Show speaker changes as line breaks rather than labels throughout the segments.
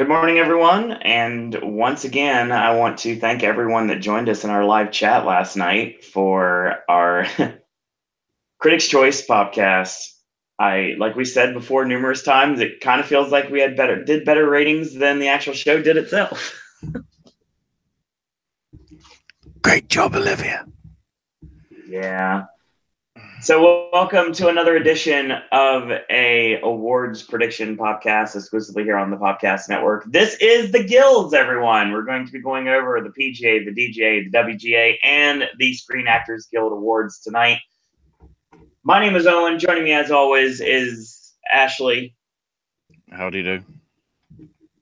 Good morning, everyone. And once again, I want to thank everyone that joined us in our live chat last night for our Critics' Choice podcast. Like we said before numerous times, it kind of feels like we did better ratings than the actual show did itself.
Great job, Olivia.
Yeah. So welcome to another edition of a awards prediction podcast exclusively here on the Popcast Network. This is the Guilds, everyone. We're going to be going over the PGA, the DGA, the WGA, and the Screen Actors Guild Awards tonight. My name is Owen. Joining me as always is Ashley.
How do you do?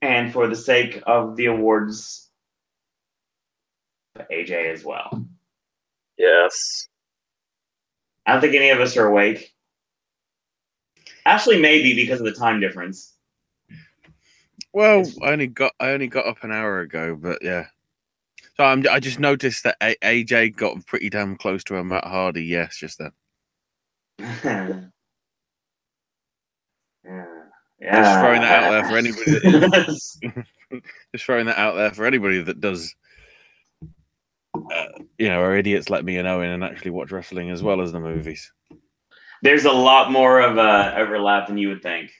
And for the sake of the awards, AJ as well.
Yes.
I don't think any of us are awake. Ashley maybe because of the time difference.
Well, I only got up an hour ago, but yeah. So I just noticed that AJ got pretty damn close to a Matt Hardy yes just then.
Yeah.
Just throwing that out there for anybody that just throwing that out there for anybody that does are idiots like me and Owen and actually watch wrestling as well as the movies.
There's a lot more of a overlap than you would think.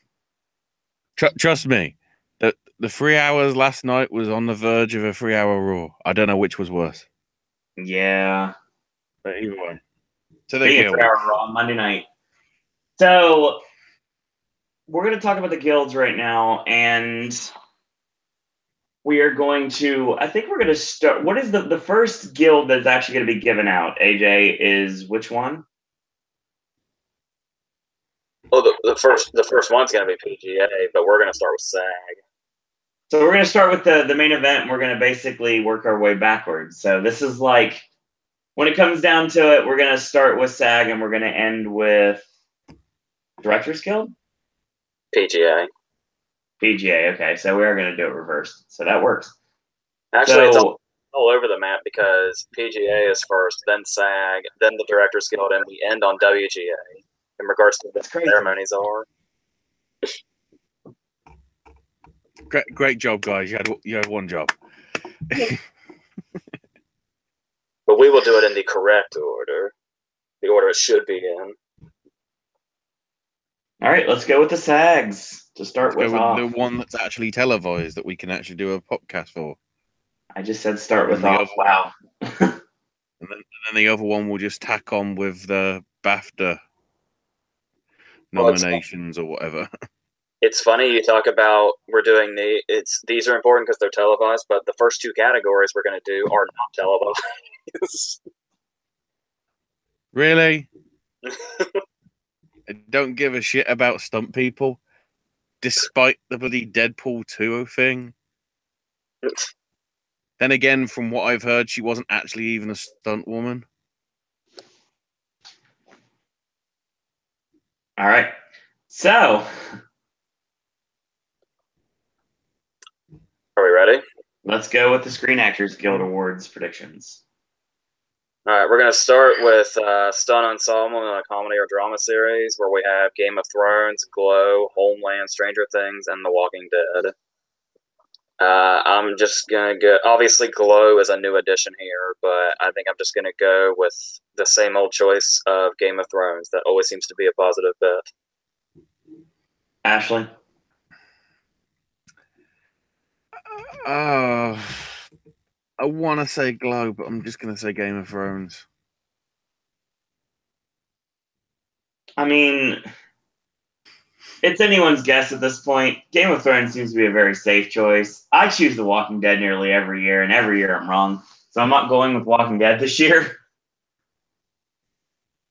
Trust me, the 3 hours last night was on the verge of a 3-hour Raw. I don't know which was worse.
Yeah.
But either way.
So they get 3-hour Raw on Monday night. So we're going to talk about the guilds right now, and we are going to, I think we're going to start. What is the first guild that's actually going to be given out, AJ, is which one?
Well, the first one's going to be PGA, but we're going to start with SAG.
So we're going to start with the main event, and we're going to basically work our way backwards. So this is like, when it comes down to it, we're going to start with SAG, and we're going to end with Directors Guild?
PGA.
PGA, okay. So we are going to do it reversed. So that works.
Actually, it's all over the map because PGA is first, then SAG, then the Directors Guild, and we end on WGA in regards to what the ceremonies are.
Great job, guys. You had one job.
But we will do it in the correct order. The order it should be in.
All right, let's go with the SAGs to start with.
The one that's actually televised that we can actually do a podcast for.
I just said start with off. Wow.
and then the other one will just tack on with the BAFTA nominations or whatever.
It's funny you talk about these are important because they're televised, but the first two categories we're going to do are not televised.
Really? I don't give a shit about stunt people, despite the bloody Deadpool 2 thing. Then again, from what I've heard, she wasn't actually even a stunt woman.
All right. So,
are we ready?
Let's go with the Screen Actors Guild Awards predictions.
All right, we're going to start with Stunt Ensemble in a comedy or drama series where we have Game of Thrones, Glow, Homeland, Stranger Things, and The Walking Dead. I'm just going to go... Obviously, Glow is a new addition here, but I think I'm just going to go with the same old choice of Game of Thrones. That always seems to be a positive bet.
Ashley?
I want to say Glow, but I'm just going to say Game of Thrones.
I mean, it's anyone's guess at this point. Game of Thrones seems to be a very safe choice. I choose The Walking Dead nearly every year, and every year I'm wrong. So I'm not going with Walking Dead this year.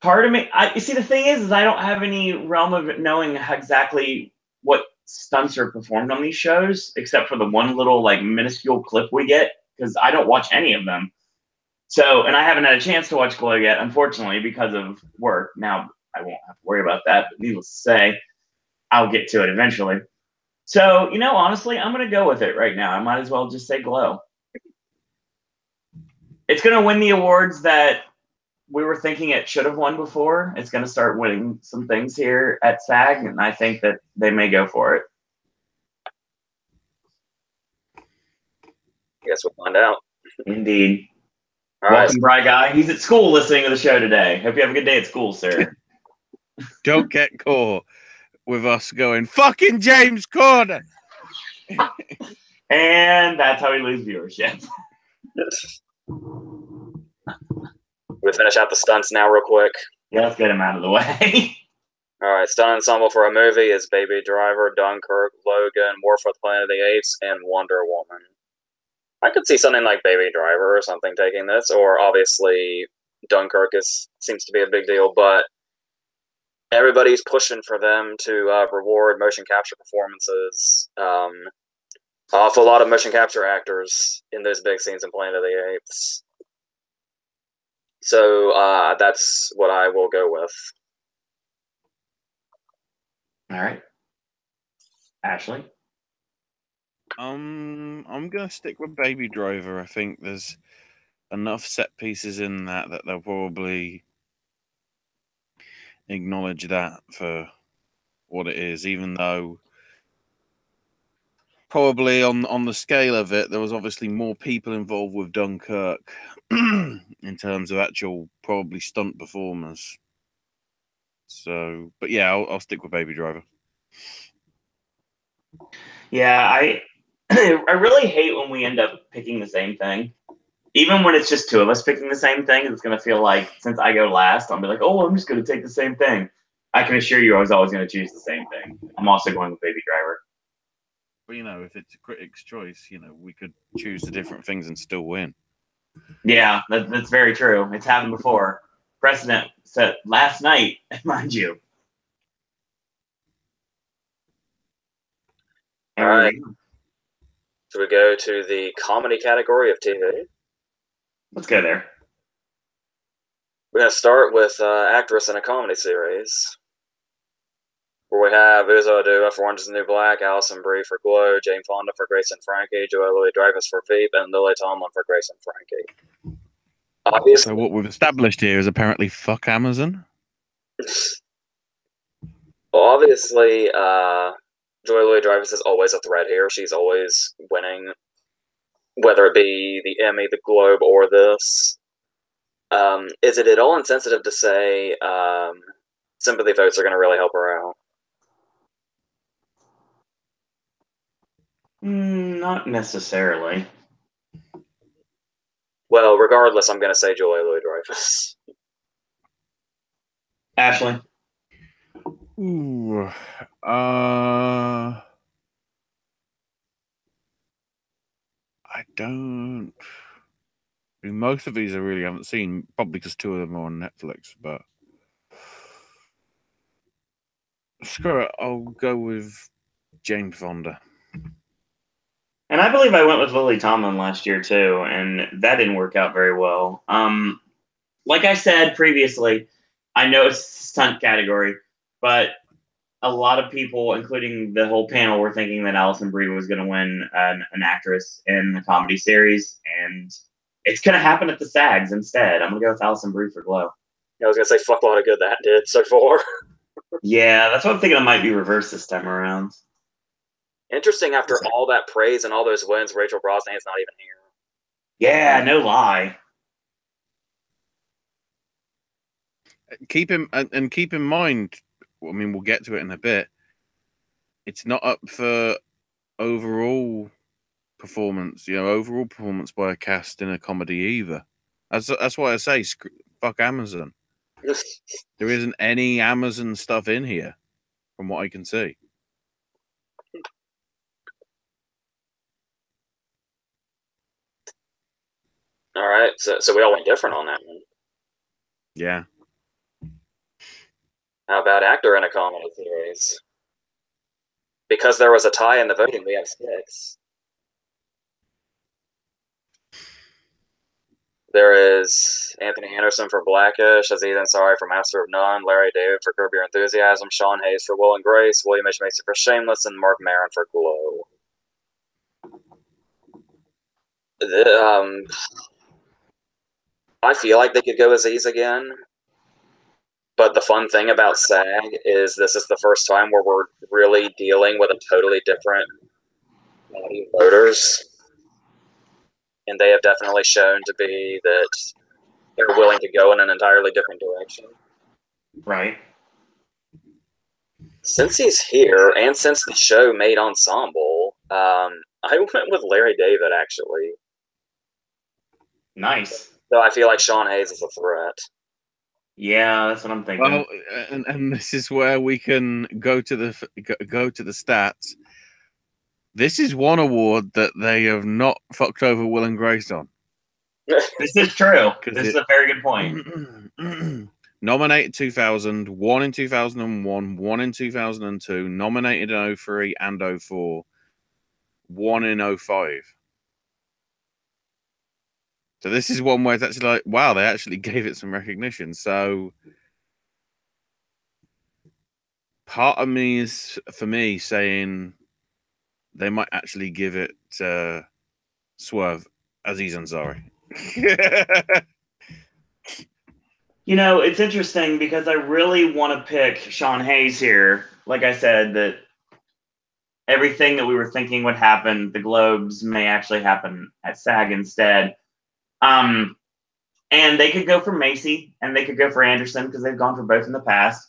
Part of me, you see, the thing is I don't have any realm of knowing exactly what stunts are performed on these shows, except for the one little minuscule clip we get, because I don't watch any of them. So, and I haven't had a chance to watch Glow yet, unfortunately, because of work. Now, I won't have to worry about that, but needless to say, I'll get to it eventually. So, honestly, I'm going to go with it right now. I might as well just say Glow. It's going to win the awards that we were thinking it should have won before. It's going to start winning some things here at SAG, and I think that they may go for it.
guess we'll find out.
Indeed.
All right.
Welcome, Bry Guy. He's at school listening to the show today. Hope you have a good day at school, sir.
Don't get caught with us going, fucking James Corden!
And that's how we lose viewership.
We finish out the stunts now real quick.
Yeah, let's get him out of the way.
All right, stunt ensemble for a movie is Baby Driver, Dunkirk, Logan, War for the Planet of the Apes, and Wonder Woman. I could see something like Baby Driver or something taking this, or obviously Dunkirk seems to be a big deal, but everybody's pushing for them to reward motion capture performances. Awful lot of motion capture actors in those big scenes in Planet of the Apes. So that's what I will go with.
All right. Ashley?
I'm gonna stick with Baby Driver. I think there's enough set pieces in that they'll probably acknowledge that for what it is, even though probably on the scale of it, there was obviously more people involved with Dunkirk in terms of actual probably stunt performers. So, but yeah, I'll stick with Baby Driver.
Yeah, I really hate when we end up picking the same thing. Even when it's just two of us picking the same thing, it's going to feel like, since I go last, I'll be like, oh, I'm just going to take the same thing. I can assure you I was always going to choose the same thing. I'm also going with Baby Driver.
But, if it's a critic's choice, we could choose the different things and still win.
Yeah, that's very true. It's happened before. Precedent set last night, mind you.
All right. So we go to the comedy category of TV.
Let's go there.
We're going to start with actress in a comedy series, where we have Uzo Aduba for Orange is the New Black, Alison Brie for Glow, Jane Fonda for Grace and Frankie, Joelle Louis-Dreyfus for Veep, and Lily Tomlin for Grace and Frankie. Obviously,
so what we've established here is apparently fuck Amazon.
Well, obviously, Joelle Louis-Dreyfus is always a threat here. She's always winning, whether it be the Emmy, the Globe, or this. Is it at all insensitive to say sympathy votes are going to really help her out?
Not necessarily.
Well, regardless, I'm going to say Joelle Louis-Dreyfus.
Ashley?
Ooh, I don't. Most of these I really haven't seen, probably because two of them are on Netflix. But screw it, I'll go with Jane Fonda.
And I believe I went with Lily Tomlin last year too, and that didn't work out very well. Like I said previously, I know it's a stunt category, but a lot of people, including the whole panel, were thinking that Alison Brie was going to win an actress in the comedy series, and it's going to happen at the SAGs instead. I'm going to go with Alison Brie for Glow.
I was going to say, fuck a lot of good that did so far.
Yeah, that's what I'm thinking. It might be reversed this time around.
Interesting, after all that praise and all those wins, Rachel Brosnahan's not even here.
Yeah, no lie.
Keep in mind, I mean, we'll get to it in a bit. It's not up for overall performance, overall performance by a cast in a comedy either. That's why I say fuck Amazon. There isn't any Amazon stuff in here, from what I can see.
All right, so we all went different on that one.
Yeah.
How about actor in a comedy series? Because there was a tie in the voting, we have 6. There is Anthony Anderson for Blackish, Aziz Ansari for Master of None, Larry David for Curb Your Enthusiasm, Sean Hayes for Will and Grace, William H. Macy for Shameless, and Mark Maron for Glow. I feel like they could go Aziz again. But the fun thing about SAG is this is the first time where we're really dealing with a totally different body of voters. and they have definitely shown to be that they're willing to go in an entirely different direction.
Right.
Since he's here, and since the show made Ensemble, I went with Larry David, actually.
Nice.
So I feel like Sean Hayes is a threat.
Yeah, that's what I'm thinking.
Well, and this is where we can go to the stats. This is one award that they have not fucked over Will and Grace on.
This is true. This is a very good point.
Nominated 2000, won in 2001, won in 2002, nominated in 03 and 04, won in 05. So this is one where it's actually like, wow, they actually gave it some recognition. So part of me is, for me, saying they might actually give it Swerve, Aziz Ansari.
You know, it's interesting because I really want to pick Sean Hayes here. Like I said, that everything that we were thinking would happen, the Globes may actually happen at SAG instead. And they could go for Macy and they could go for Anderson because they've gone for both in the past.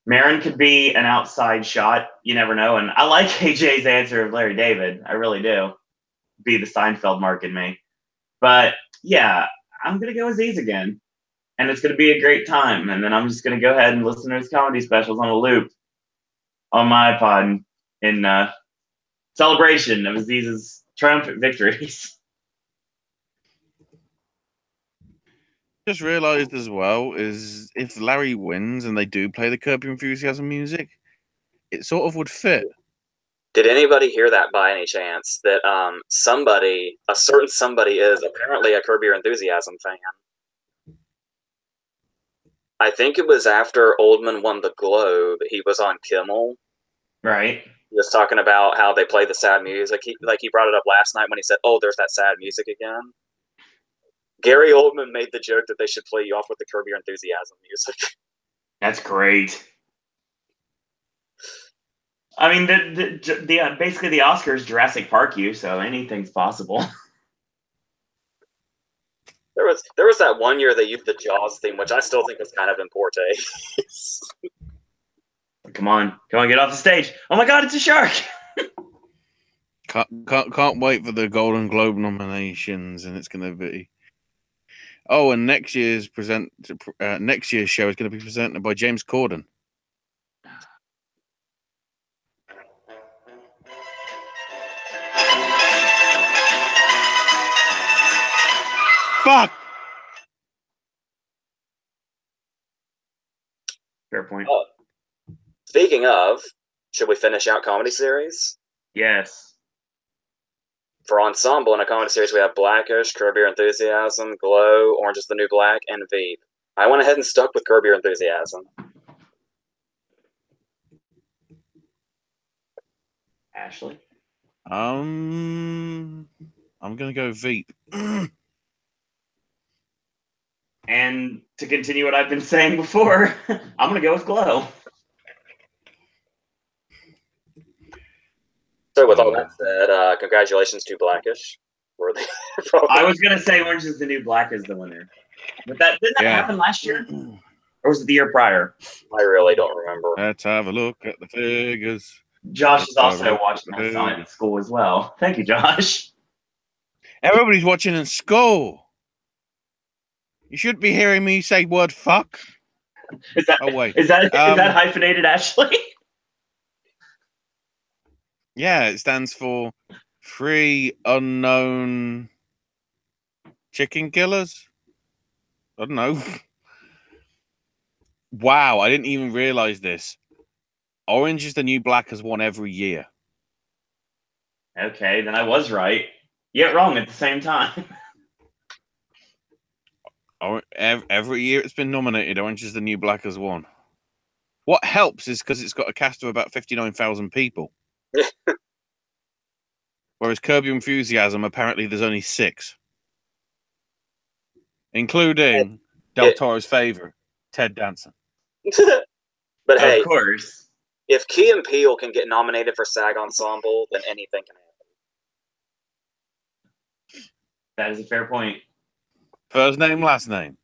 Marin could be an outside shot. You never know. And I like AJ's answer of Larry David. I really do. Be the Seinfeld mark in me. But yeah, I'm going to go Aziz again. And it's going to be a great time. And then I'm just going to go ahead and listen to his comedy specials on a loop on my iPod in celebration of Aziz's triumphant victories.
Just realized as well is if Larry wins and they do play the Curb Your Enthusiasm music, it sort of would fit.
Did anybody hear that by any chance? That a certain somebody is apparently a Curb Your Enthusiasm fan. I think it was after Oldman won the Globe. He was on Kimmel.
Right.
He was talking about how they play the sad music. He brought it up last night when he said, "Oh, there's that sad music again." Gary Oldman made the joke that they should play you off with the Curb Your Enthusiasm music.
That's great. I mean, the basically the Oscars Jurassic Park you, so anything's possible.
There was that one year they used the Jaws theme, which I still think is kind of in poor taste.
Come on, get off the stage! Oh my God, it's a shark!
Can't wait for the Golden Globe nominations, and it's going to be. Oh, and next year's show is going to be presented by James Corden. Fuck!
Fair point.
Oh. Speaking of, should we finish out comedy series?
Yes.
For Ensemble in a comedy series, we have Blackish, Curb Your Enthusiasm, Glow, Orange is the New Black, and Veep. I went ahead and stuck with Curb Your Enthusiasm.
Ashley?
I'm going to go Veep.
And to continue what I've been saying before, I'm going to go with Glow.
So with all that said, congratulations to Blackish.
I was going to say Orange is the New Black is the winner. But didn't that happen last year? Or was it the year prior?
I really don't remember.
Let's have a look at the figures.
Josh is also watching us on at school as well. Thank you, Josh.
Everybody's watching in school. You should be hearing me say word fuck.
Is that hyphenated, Ashley?
Yeah, it stands for Free Unknown Chicken Killers. I don't know. Wow, I didn't even realize this. Orange is the New Black has won every year.
Okay, then I was right. Yet wrong at the same time.
Every year it's been nominated, Orange is the New Black has won. What helps is because it's got a cast of about 59,000 people. Whereas Curb Your Enthusiasm, apparently there's only 6. Including Del Toro's favorite, Ted Danson.
But hey,
of course,
if Key and Peele can get nominated for SAG Ensemble, then anything can happen.
That is a fair point.
First name, last name.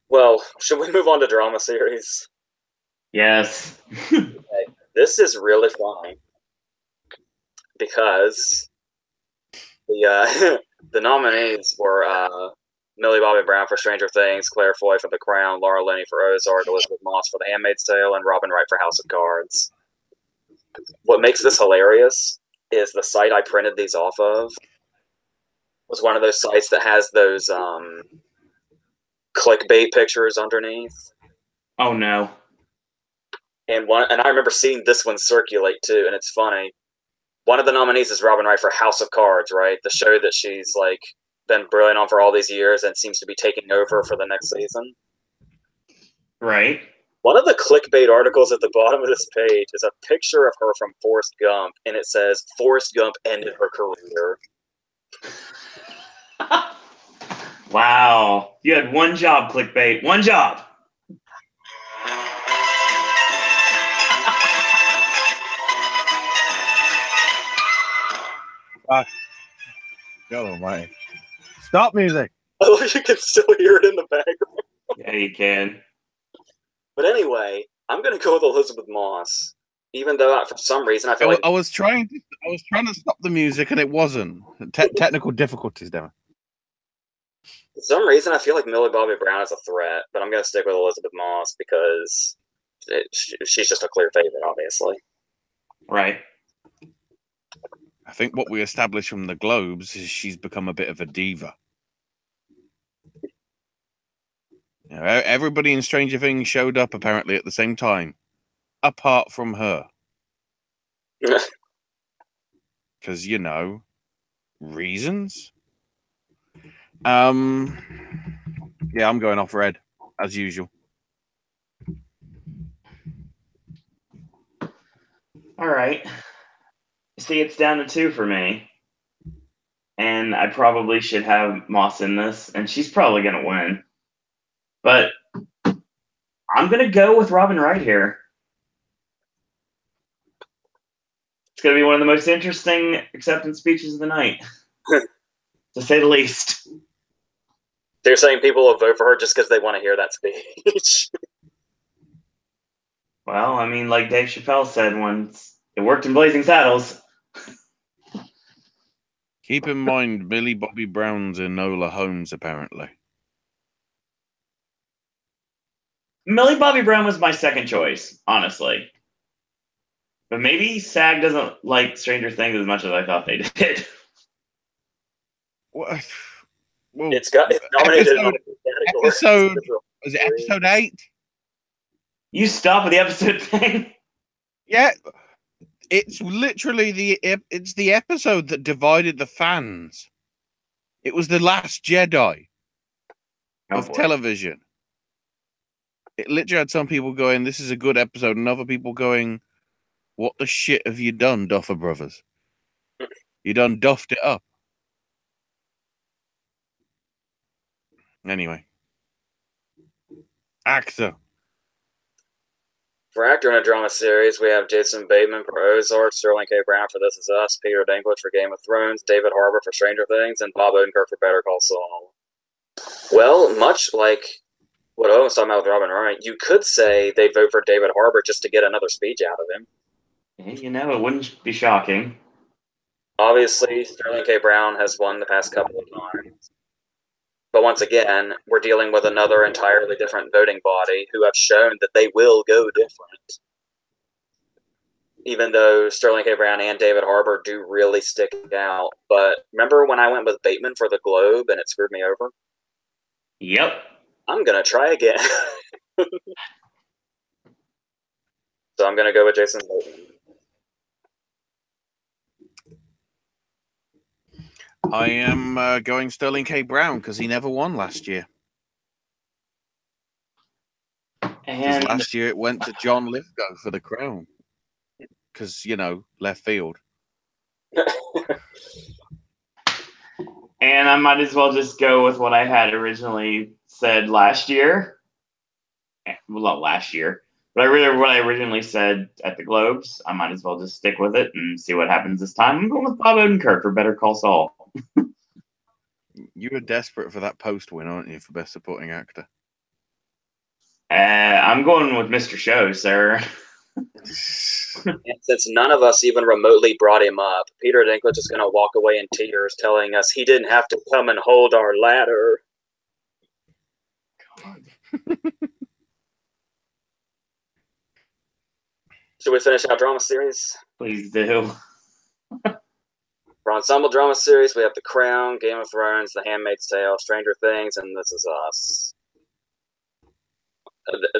Well, should we move on to drama series?
Yes.
This is really funny because the the nominees were Millie Bobby Brown for Stranger Things, Claire Foy for The Crown, Laura Linney for Ozark, Elizabeth Moss for The Handmaid's Tale, and Robin Wright for House of Cards. What makes this hilarious is the site I printed these off of was one of those sites that has those clickbait pictures underneath.
Oh no.
And I remember seeing this one circulate too, and it's funny. One of the nominees is Robin Wright for House of Cards, right? The show that she's like been brilliant on for all these years and seems to be taking over for the next season.
Right.
One of the clickbait articles at the bottom of this page is a picture of her from Forrest Gump, and it says, Forrest Gump ended her career.
Wow. You had one job, clickbait. One job.
God almighty. Stop music.
Oh, you can still hear it in the background.
Yeah, you can.
But anyway, I'm going to go with Elizabeth Moss, even though for some reason I feel like
I was trying to stop the music and it wasn't. Technical difficulties, damn it.
for some reason I feel like Millie Bobby Brown is a threat, but I'm going to stick with Elizabeth Moss because she's just a clear favorite, obviously.
Right.
I think what we established from the Globes is she's become a bit of a diva. You know, everybody in Stranger Things showed up apparently at the same time, apart from her. Because, you know, reasons. Yeah, I'm going off red, as usual.
All right. See, it's down to 2 for me. And I probably should have Moss in this, and she's probably going to win. But I'm going to go with Robin Wright here. It's going to be one of the most interesting acceptance speeches of the night, to say the least.
They're saying people will vote for her just because they want to hear that speech.
Well, I mean, like Dave Chappelle said once, it worked in Blazing Saddles.
Keep in mind, Millie Bobby Brown's Enola Holmes, apparently.
Millie Bobby Brown was my second choice, honestly. But maybe SAG doesn't like Stranger Things as much as I thought they did.
What?
Well, it's nominated
episode was it episode 8?
You stop with the episode thing.
Yeah, it's literally the episode that divided the fans. It was the Last Jedi of television. It literally had some people going, "This is a good episode," and other people going, "What the shit have you done, Duffer Brothers? You done duffed it up." Anyway, actor.
For actor in a drama series, we have Jason Bateman for Ozark, Sterling K. Brown for This Is Us, Peter Dinklage for Game of Thrones, David Harbour for Stranger Things, and Bob Odenkirk for Better Call Saul. Well, much like what Owen was talking about with Robin Wright, you could say they vote for David Harbour just to get another speech out of him.
You know, it wouldn't be shocking.
Obviously, Sterling K. Brown has won the past couple of times. But once again, we're dealing with another entirely different voting body who have shown that they will go different. Even though Sterling K. Brown and David Harbour do really stick out. But remember when I went with Bateman for the Globe and it screwed me over?
Yep.
I'm going to try again. So I'm going to go with Jason Bateman.
I am going Sterling K. Brown because he never won last year. Because last year it went to John Lithgow for the Crown. Because, you know, left field.
And I might as well just go with what I had originally said last year. Well, not last year. But what I originally said at the Globes, I might as well just stick with it and see what happens this time. I'm going with Bob Odenkirk for Better Call Saul.
You were desperate for that Post win, aren't you, for Best Supporting Actor?
I'm going with Mr. Show, sir.
And since none of us even remotely brought him up, Peter Dinklage is going to walk away in tears telling us he didn't have to come and hold our ladder. Should we finish our drama series?
Please do.
For ensemble drama series, we have The Crown, Game of Thrones, The Handmaid's Tale, Stranger Things, and This Is Us.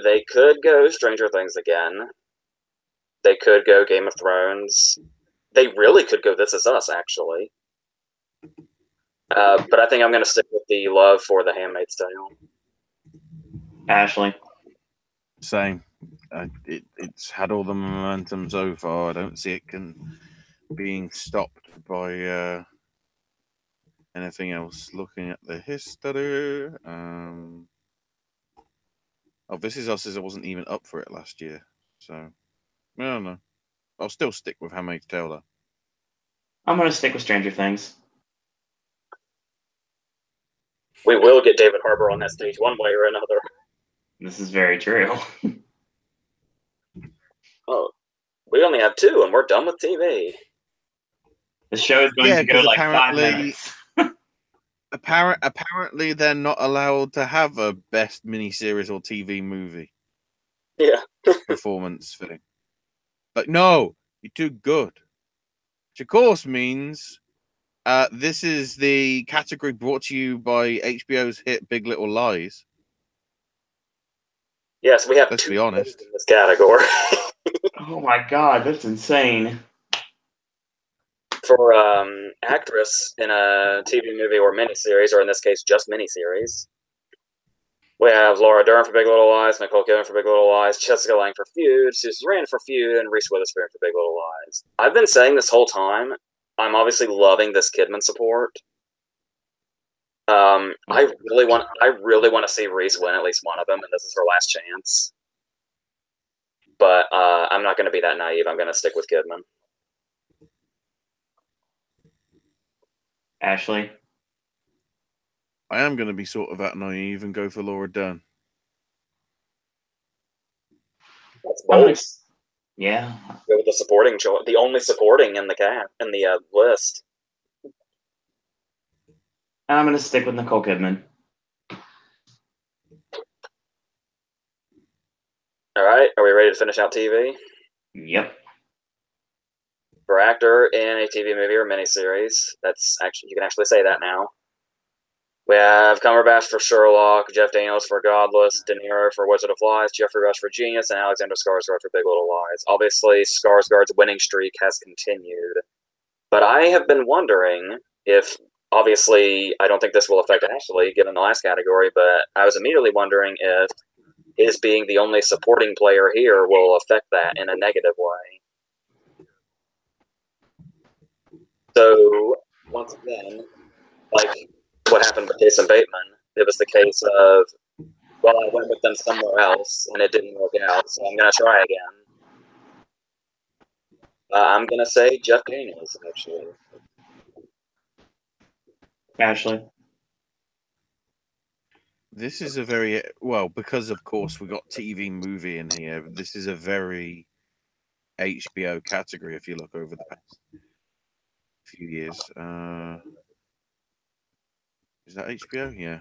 They could go Stranger Things again. They could go Game of Thrones. They really could go This Is Us, actually. But I think I'm going to stick with the love for The Handmaid's Tale.
Ashley.
Same. It's had all the momentum so far. I don't see it being stopped by anything else. Looking at the history, This Is Us I wasn't even up for it last year, so I don't know. I'll still stick with Handmaid's Tale though.
I'm going to stick with Stranger Things.
We will get David Harbour on that stage one way or another.
This is very true.
Oh, we only have 2, and we're done with TV.
The show is going to go like 5 minutes.
Apparently, they're not allowed to have a best miniseries or TV movie.
Yeah.
Performance thing. But no, you're too good. Which of course means this is the category brought to you by HBO's hit Big Little Lies.
Yes, we have.
Let's be honest.
In this category.
Oh my god, that's insane.
For actress in a TV movie or miniseries, or in this case, just miniseries, we have Laura Dern for Big Little Lies, Nicole Kidman for Big Little Lies, Jessica Lange for Feud, Susan Sarandon for Feud, and Reese Witherspoon for Big Little Lies. I've been saying this whole time, I'm obviously loving this Kidman support. I really want to see Reese win at least one of them, and this is her last chance. But I'm not going to be that naive. I'm going to stick with Kidman.
Ashley?
I am going to be sort of that naive and go for Laura Dern.
That's bold.
Yeah.
Go with the supporting choice, the only supporting in the list.
I'm going to stick with Nicole Kidman.
All right, are we ready to finish out TV?
Yep.
For actor in a TV movie or miniseries, you can actually say that now. We have Cumberbatch for Sherlock, Jeff Daniels for Godless, De Niro for Wizard of Lies, Jeffrey Rush for Genius, and Alexander Skarsgård for Big Little Lies. Obviously, Skarsgård's winning streak has continued, but I have been wondering if, obviously, I don't think this will affect Ashley, given the last category, but I was immediately wondering if his being the only supporting player here will affect that in a negative way. So, once again, like what happened with Jason Bateman, it was the case of, well, I went with them somewhere else, and it didn't work out, so I'm going to try again. I'm going to say Jeff Daniels, actually.
Ashley?
This is a very, well, because of course we got TV movie in here, this is a very HBO category if you look over the past few years. Is that HBO? Yeah.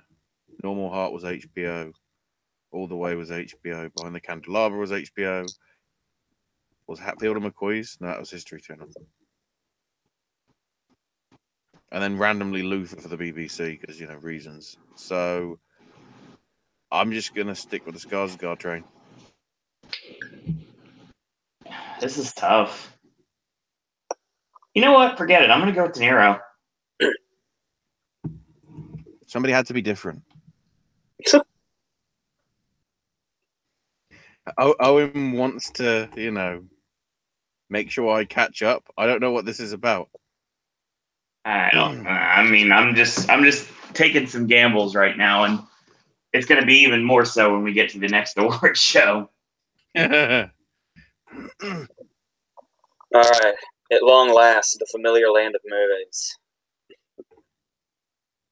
Normal Heart was HBO. All the Way was HBO. Behind the Candelabra was HBO. Was Hatfield and McCoy's? No, that was History Channel. And then randomly Luther for the BBC because, reasons. So I'm just going to stick with the Skarsgård train.
This is tough. You know what? Forget it. I'm going to go with De Niro.
Somebody had to be different. Owen wants to, make sure I catch up. I don't know what this is about.
I don't. I mean, I'm just taking some gambles right now, and it's going to be even more so when we get to the next award show.
All right. At long last, the familiar land of movies.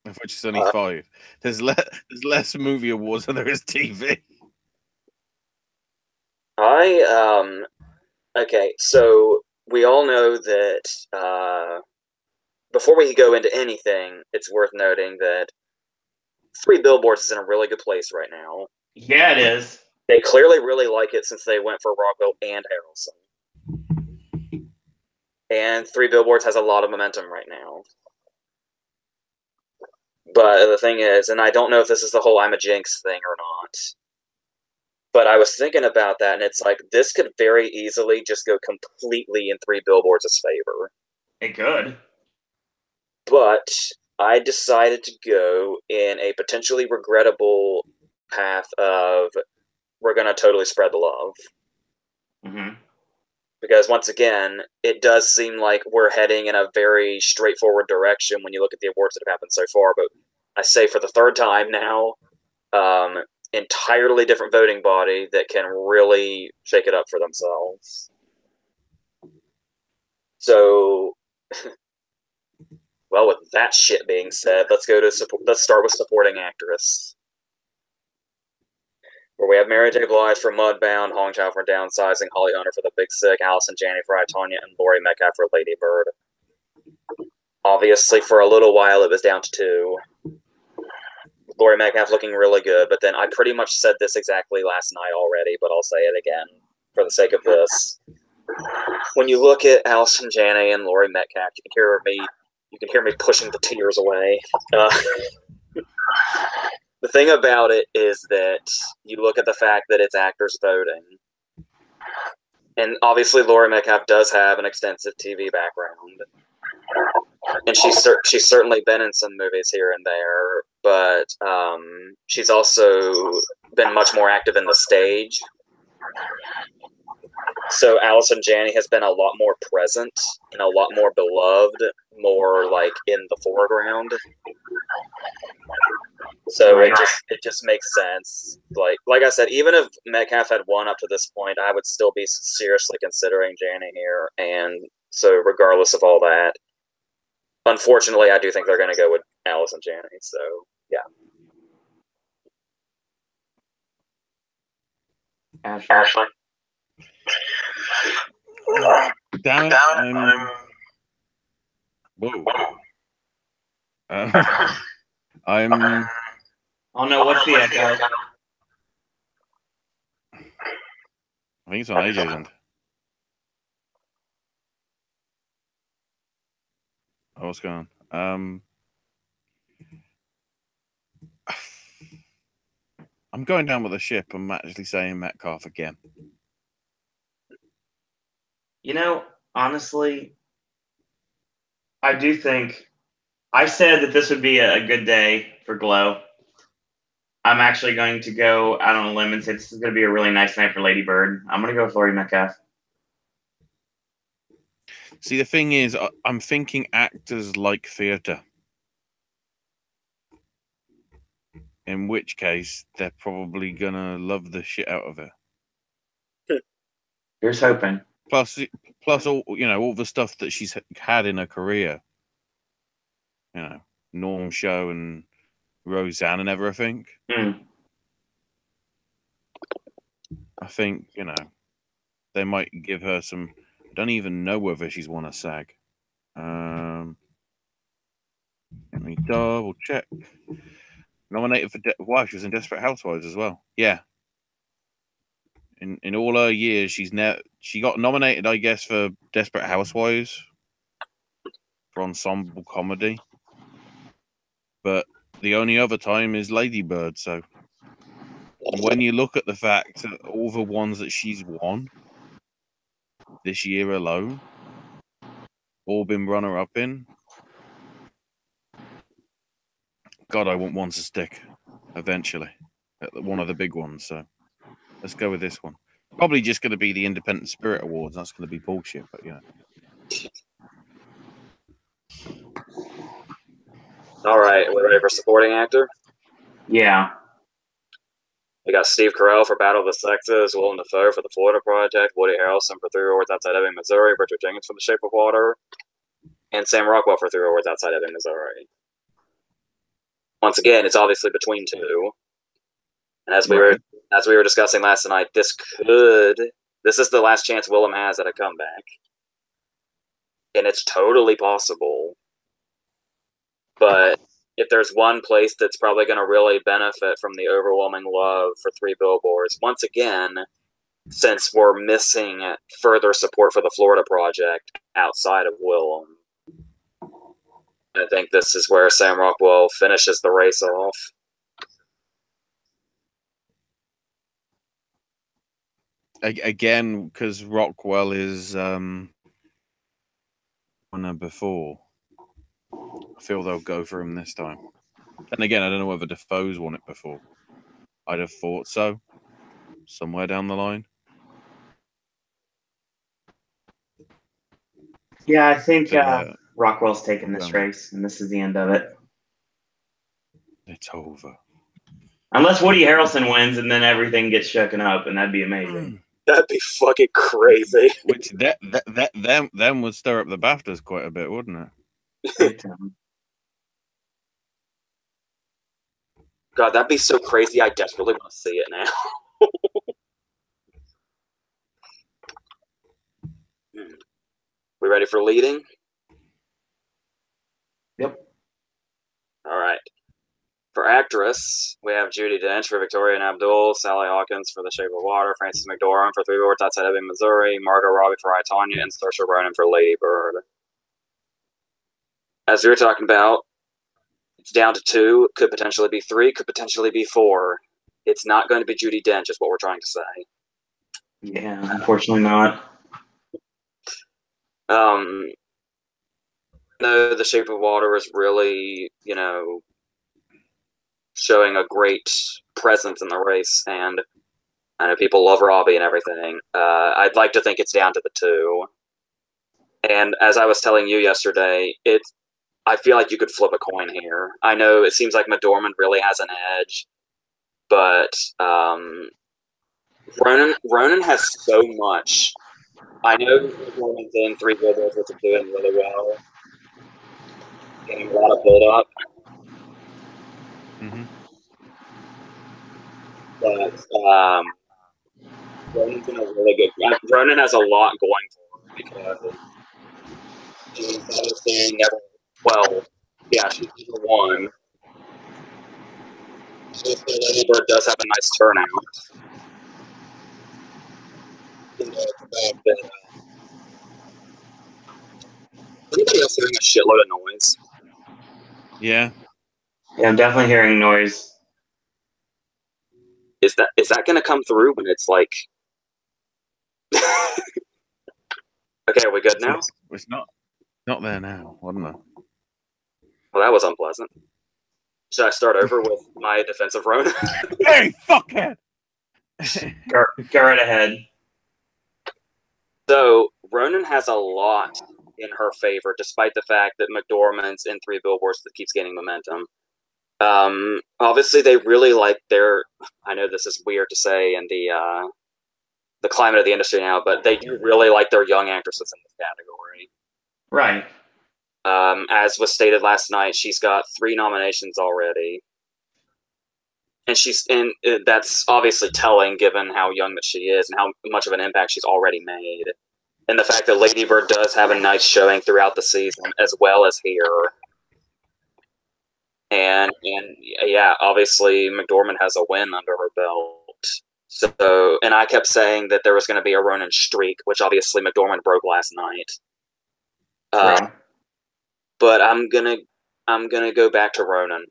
Of which is only 5. There's less movie awards than there is TV.
Okay, so we all know that before we go into anything, it's worth noting that Three Billboards is in a really good place right now.
Yeah, it is.
They clearly really like it since they went for Rockwell and Harrelson. And Three Billboards has a lot of momentum right now. But the thing is, and I don't know if this is the whole I'm a Jinx thing or not, but I was thinking about that, and it's like, this could very easily just go completely in Three Billboards' favor.
It could.
But I decided to go in a potentially regrettable path of we're going to totally spread the love.
Mm-hmm.
Because once again, it does seem like we're heading in a very straightforward direction when you look at the awards that have happened so far. But I say for the third time now, entirely different voting body that can really shake it up for themselves. So, well, with that shit being said, let's start with supporting actress, where we have Mary J. Blige for Mudbound, Hong Chow for Downsizing, Holly Hunter for The Big Sick, Allison Janney for I, Tonya, and Laurie Metcalf for Lady Bird. Obviously, for a little while, it was down to 2. Laurie Metcalf looking really good, but then I pretty much said this exactly last night already, but I'll say it again for the sake of this. When you look at Allison Janney and Laurie Metcalf, you can hear me pushing the tears away. The thing about it is that you look at the fact that it's actors voting, and obviously Laurie Metcalf does have an extensive TV background, and she's certainly been in some movies here and there, but she's also been much more active in the stage. So Allison Janney has been a lot more present and a lot more beloved, more like in the foreground. So it just makes sense. Like I said, even if Metcalf had won up to this point, I would still be seriously considering Janney here. And so regardless of all that, unfortunately, I do think they're going to go with Allison Janney. So yeah.
Ashley.
Damn it! Whoa. I'm.
Oh no! What's the echo?
I think it's on AJ's end. Oh, what's going on? I'm going down with the ship. I'm actually saying Metcalf again.
You know, honestly, I do think I said that this would be a good day for Glow. I'm actually going to go out on a limb and say this is going to be a really nice night for Lady Bird. I'm going to go with Laurie Metcalf.
See, the thing is, I'm thinking actors like theatre. In which case, they're probably going to love the shit out of it.
Here's hoping.
Plus all the stuff that she's had in her career. Norm Show and Roseanne and everything. I think, they might give her some. I don't even know whether she's won a SAG. Let me double check. Nominated for wow, she was in Desperate Housewives as well. Yeah. In all her years, she got nominated, I guess, for Desperate Housewives for ensemble comedy. But the only other time is Lady Bird. So when you look at the fact that all the ones that she's won this year alone, all been runner-up in, God, I want one to stick eventually. One of the big ones. So let's go with this one. Probably just going to be the Independent Spirit Awards. That's going to be bullshit, but yeah.
All right, we're ready for supporting actor?
Yeah.
We got Steve Carell for Battle of the Sexes, Willem Dafoe for The Florida Project, Woody Harrelson for 3 Awards Outside Ebbing, Missouri, Richard Jenkins for The Shape of Water, and Sam Rockwell for 3 Awards Outside Ebbing, Missouri. Once again, it's obviously between two. And as we were discussing last night, this is the last chance Willem has at a comeback. And it's totally possible. But if there's one place that's probably going to really benefit from the overwhelming love for 3 Billboards, once again, since we're missing further support for the Florida Project outside of Willem, I think this is where Sam Rockwell finishes the race off.
Again, because Rockwell is number 4. I feel they'll go for him this time. And again, I don't know whether Defoe's won it before. I'd have thought so. Somewhere down the line.
Yeah, I think Rockwell's taking this race, and this is the end of it.
It's over.
Unless Woody Harrelson wins, and then everything gets shaken up, and that'd be amazing.
That'd be fucking crazy.
Which them would stir up the BAFTAs quite a bit, wouldn't
it?
God, that'd be so crazy. I desperately want to see it now. We ready for leading?
Yep.
All right. For actress, we have Judi Dench for Victoria and Abdul, Sally Hawkins for The Shape of Water, Frances McDormand for 3 Awards Outside Ebbing, Missouri, Margot Robbie for I, Tonya, and Saoirse Ronan for Lady Bird. As we were talking about, it's down to 2, could potentially be 3, could potentially be 4. It's not going to be Judi Dench, is what we're trying to say.
Yeah, unfortunately not.
No, The Shape of Water is really, showing a great presence in the race, and I know people love Robbie and everything. I'd like to think it's down to the 2. And as I was telling you yesterday, I feel like you could flip a coin here. I know it seems like McDormand really has an edge, but Ronan has so much. I know McDormand's in 3 Billboards, which is doing really well. Getting a lot of build-up.
Mm-hmm.
But Ronan's in a really good... Ronan has a lot going for her because she's obviously never... Well, yeah, she's never won. Lady Bird does have a nice turnout. Anybody else hearing a shitload of noise?
Yeah.
Yeah, I'm definitely hearing noise.
Is that going to come through when it's like... Okay, are we good now?
It's not there now, wasn't it?
Well, that was unpleasant. Should I start over with my defense of Ronan?
Hey, fuckhead!
Go right ahead.
So, Ronan has a lot in her favor, despite the fact that McDormand's in 3 Billboards that keeps gaining momentum. Obviously, they really like their... I know this is weird to say in the climate of the industry now, but they do really like their young actresses in this category.
Right.
As was stated last night, she's got 3 nominations already. And that's obviously telling given how young that she is and how much of an impact she's already made. And the fact that Lady Bird does have a nice showing throughout the season as well as here. And yeah, obviously McDormand has a win under her belt. So, and I kept saying that there was going to be a Ronan streak, which obviously McDormand broke last night.
Right.
But I'm gonna go back to Ronan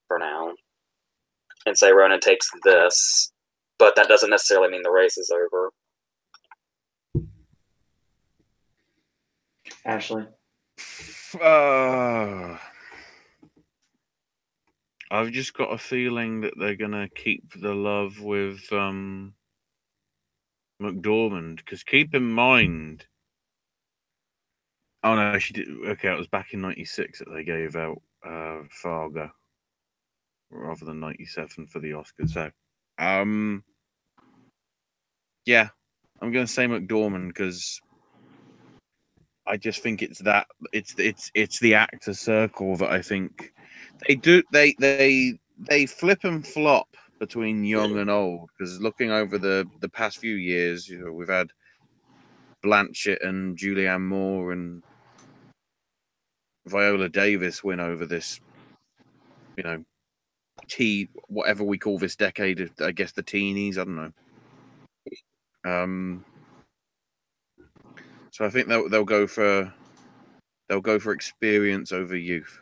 for now and say Ronan takes this, but that doesn't necessarily mean the race is over.
Ashley.
I've just got a feeling that they're gonna keep the love with McDormand, because keep in mind. Oh no, she did. Okay, it was back in '96 that they gave out Fargo, rather than '97 for the Oscars. So Yeah, I'm going to say McDormand because I just think it's the actor circle that I think they flip and flop between young and old, because looking over the past few years, we've had Blanchett and Julianne Moore and Viola Davis win over this, whatever we call this decade. I guess the teenies. I don't know. So I think they'll go for experience over youth,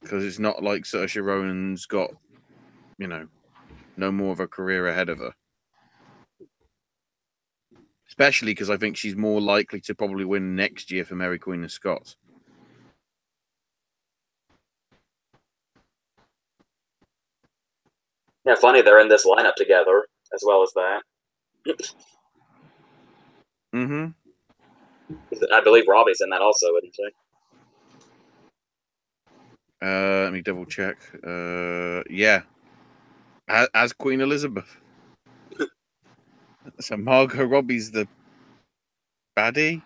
because it's not like Saoirse Ronan's got no more of a career ahead of her. Especially because I think she's more likely to probably win next year for Mary Queen of Scots.
Yeah, funny they're in this lineup together as well as that.
Mm-hmm.
I believe Robbie's in that also, isn't she?
Let me double check. Yeah, as Queen Elizabeth. So Margot Robbie's the baddie,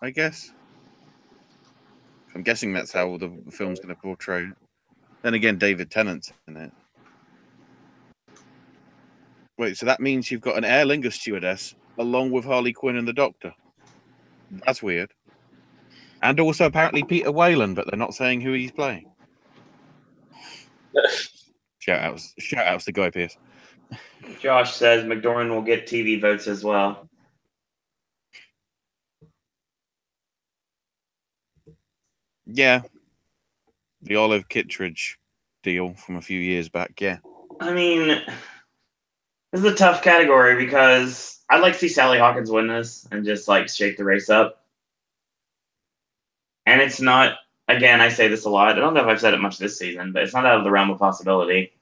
I guess. I'm guessing that's how the film's going to portray it. Then again, David Tennant's in it. Wait, so that means you've got an Aer Lingus stewardess along with Harley Quinn and the Doctor. That's weird. And also apparently Peter Whalen, but they're not saying who he's playing. Shout outs to Guy Pearce.
Josh says McDormand will get TV votes as well.
Yeah. The Olive Kittredge deal from a few years back, yeah.
I mean, this is a tough category because I'd like to see Sally Hawkins win this and just like shake the race up. And it's not, again, I say this a lot. I don't know if I've said it much this season, but it's not out of the realm of possibility.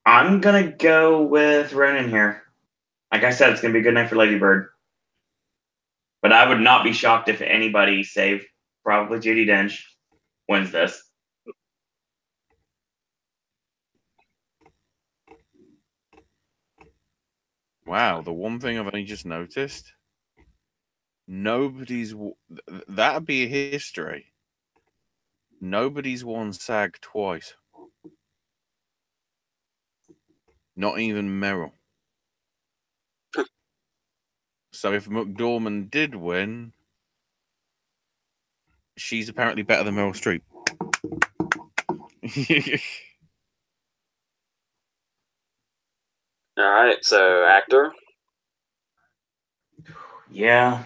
I'm going to go with Ronan here. Like I said, it's going to be a good night for Lady Bird. But I would not be shocked if anybody, save probably Judi Dench, wins this.
Wow, the one thing I've only just noticed, that'd be a history. Nobody's won SAG twice. Not even Meryl. So if McDormand did win, she's apparently better than Meryl Streep.
All right, so actor.
Yeah.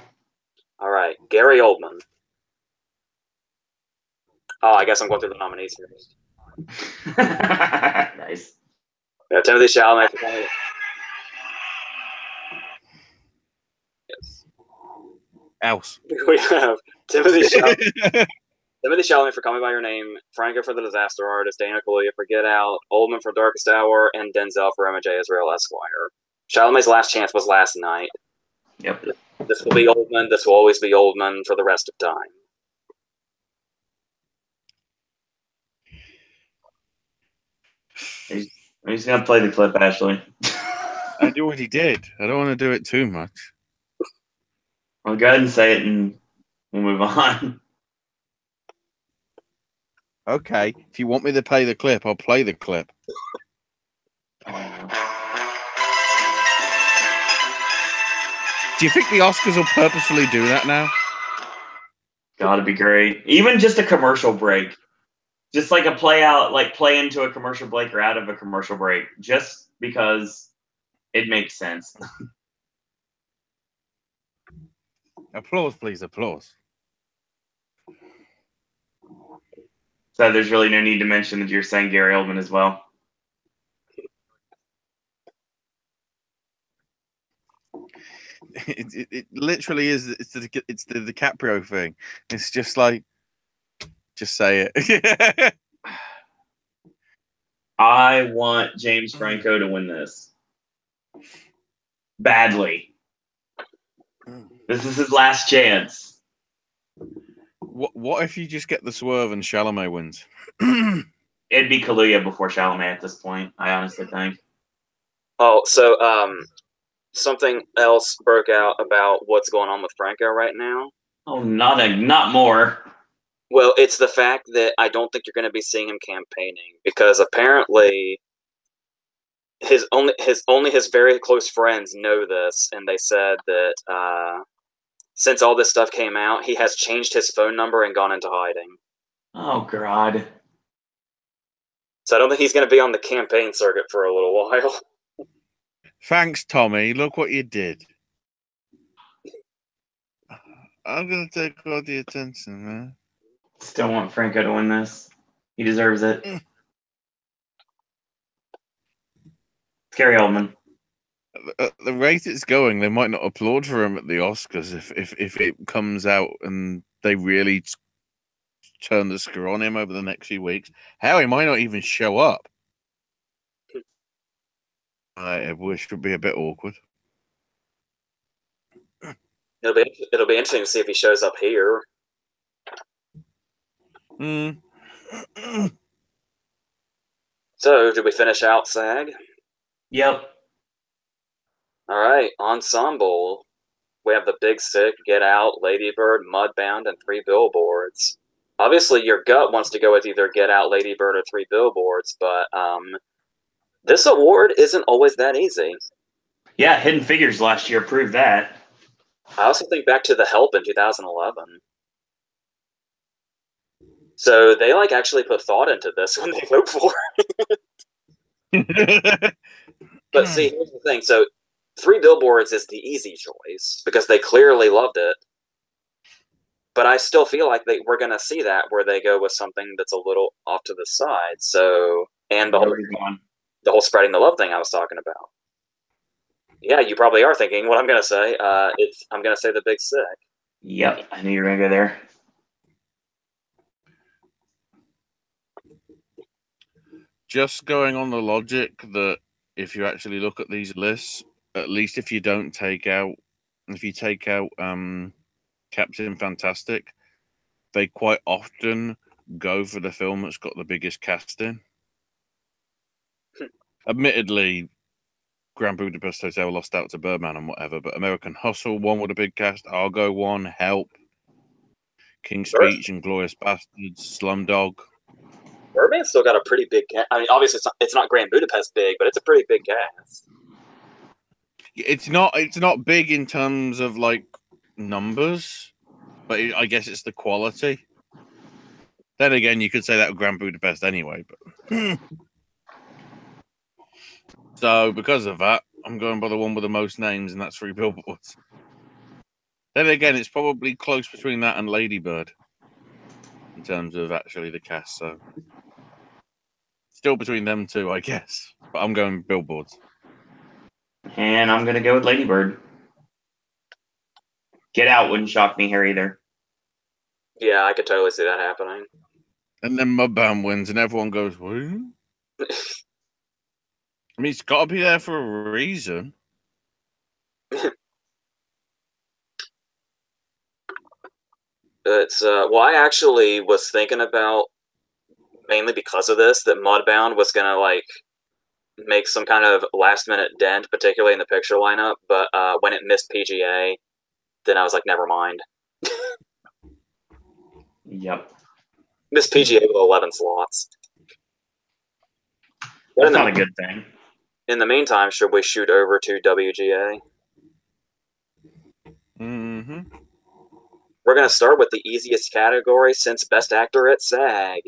All right, Gary Oldman. Oh, I guess I'm going through the nominees first.
Nice.
Yeah, Timothy Chalamet for Coming. Yes.
Else.
We have Timothy Chalamet for Call Me by Your Name, Franco for The Disaster Artist, Dana Kaluuya for Get Out, Oldman for Darkest Hour, and Denzel for MJ Israel Esquire. Chalamet's last chance was last night.
Yep.
This will be Oldman. This will always be Oldman for the rest of time.
He's going to play the clip, Ashley.
I already did. I don't want to do it too much.
I'll go ahead and say it and we'll move on.
Okay. If you want me to play the clip, I'll play the clip. Do you think the Oscars will purposefully do that now?
Gotta be great. Even just a commercial break. Just like a play into a commercial break or out of a commercial break. Just because it makes sense.
Applause, please. Applause.
So there's really no need to mention that you're saying Gary Oldman as well.
It literally is. It's the DiCaprio thing. It's just like, just say it.
I want James Franco to win this. Badly. This is his last chance.
What if you just get the swerve and Chalamet wins?
it'd be Kaluuya before Chalamet at this point. I honestly think.
Oh, so something else broke out about what's going on with Franco right now.
Oh, not more.
Well, it's the fact that I don't think you're going to be seeing him campaigning because apparently his very close friends know this, and they said that since all this stuff came out, he has changed his phone number and gone into hiding.
Oh God.
So I don't think he's going to be on the campaign circuit for a little while.
Thanks, Tommy. Look what you did. I'm going to take all the attention, man.
Still want Franco to win this. He deserves it. Gary Oldman.
At the rate it's going, they might not applaud for him at the Oscars if it comes out and they really turn the screw on him over the next few weeks. Hell, he might not even show up. Which would be a bit awkward.
It'll be interesting to see if he shows up here. So, did we finish out SAG?
Yep.
All right, ensemble. We have The Big Sick, Get Out, Lady Bird, Mudbound, and Three Billboards. Obviously, your gut wants to go with either Get Out, Lady Bird, or Three Billboards, but this award isn't always that easy.
Yeah, Hidden Figures last year proved that.
I also think back to The Help in 2011. So they actually put thought into this when they vote for it. But see, here's the thing. So Three Billboards is the easy choice because they clearly loved it. But I still feel like we're going to see that where they go with something that's a little off to the side. So, and the whole spreading the love thing I was talking about. Yeah, you probably are thinking what I'm going to say. I'm going to say The Big Sick.
Yep, I knew you were going to go there.
Just going on the logic that if you actually look at these lists, at least if you take out Captain Fantastic, they quite often go for the film that's got the biggest casting. Admittedly, Grand Budapest Hotel lost out to Birdman and whatever, but American Hustle won with a big cast, Argo won, Help, King's Speech, Inglourious Bastards, Slumdog.
Birdman's still got a pretty big cast. I mean, obviously it's not Grand Budapest big, but it's a pretty big cast.
It's not big in terms of numbers, but I guess it's the quality. Then again, you could say that with Grand Budapest anyway. But so because of that, I'm going by the one with the most names, and that's Three Billboards. Then again, it's probably close between that and Lady Bird in terms of actually the cast. So still between them two, I guess. But I'm going Billboards.
And I'm going to go with Lady Bird. Get Out wouldn't shock me here either.
Yeah, I could totally see that happening.
And then Mudbound wins, and everyone goes, what? I mean, it's got to be there for a reason.
I actually was thinking about, mainly because of this, that Mudbound was going to make some kind of last minute dent, particularly in the picture lineup, but when it missed PGA, then I was like, never mind.
Yep.
Missed PGA with 11 slots.
That's not a good thing.
In the meantime, should we shoot over to WGA?
Mm-hmm.
We're going to start with the easiest category since Best Actor at SAG.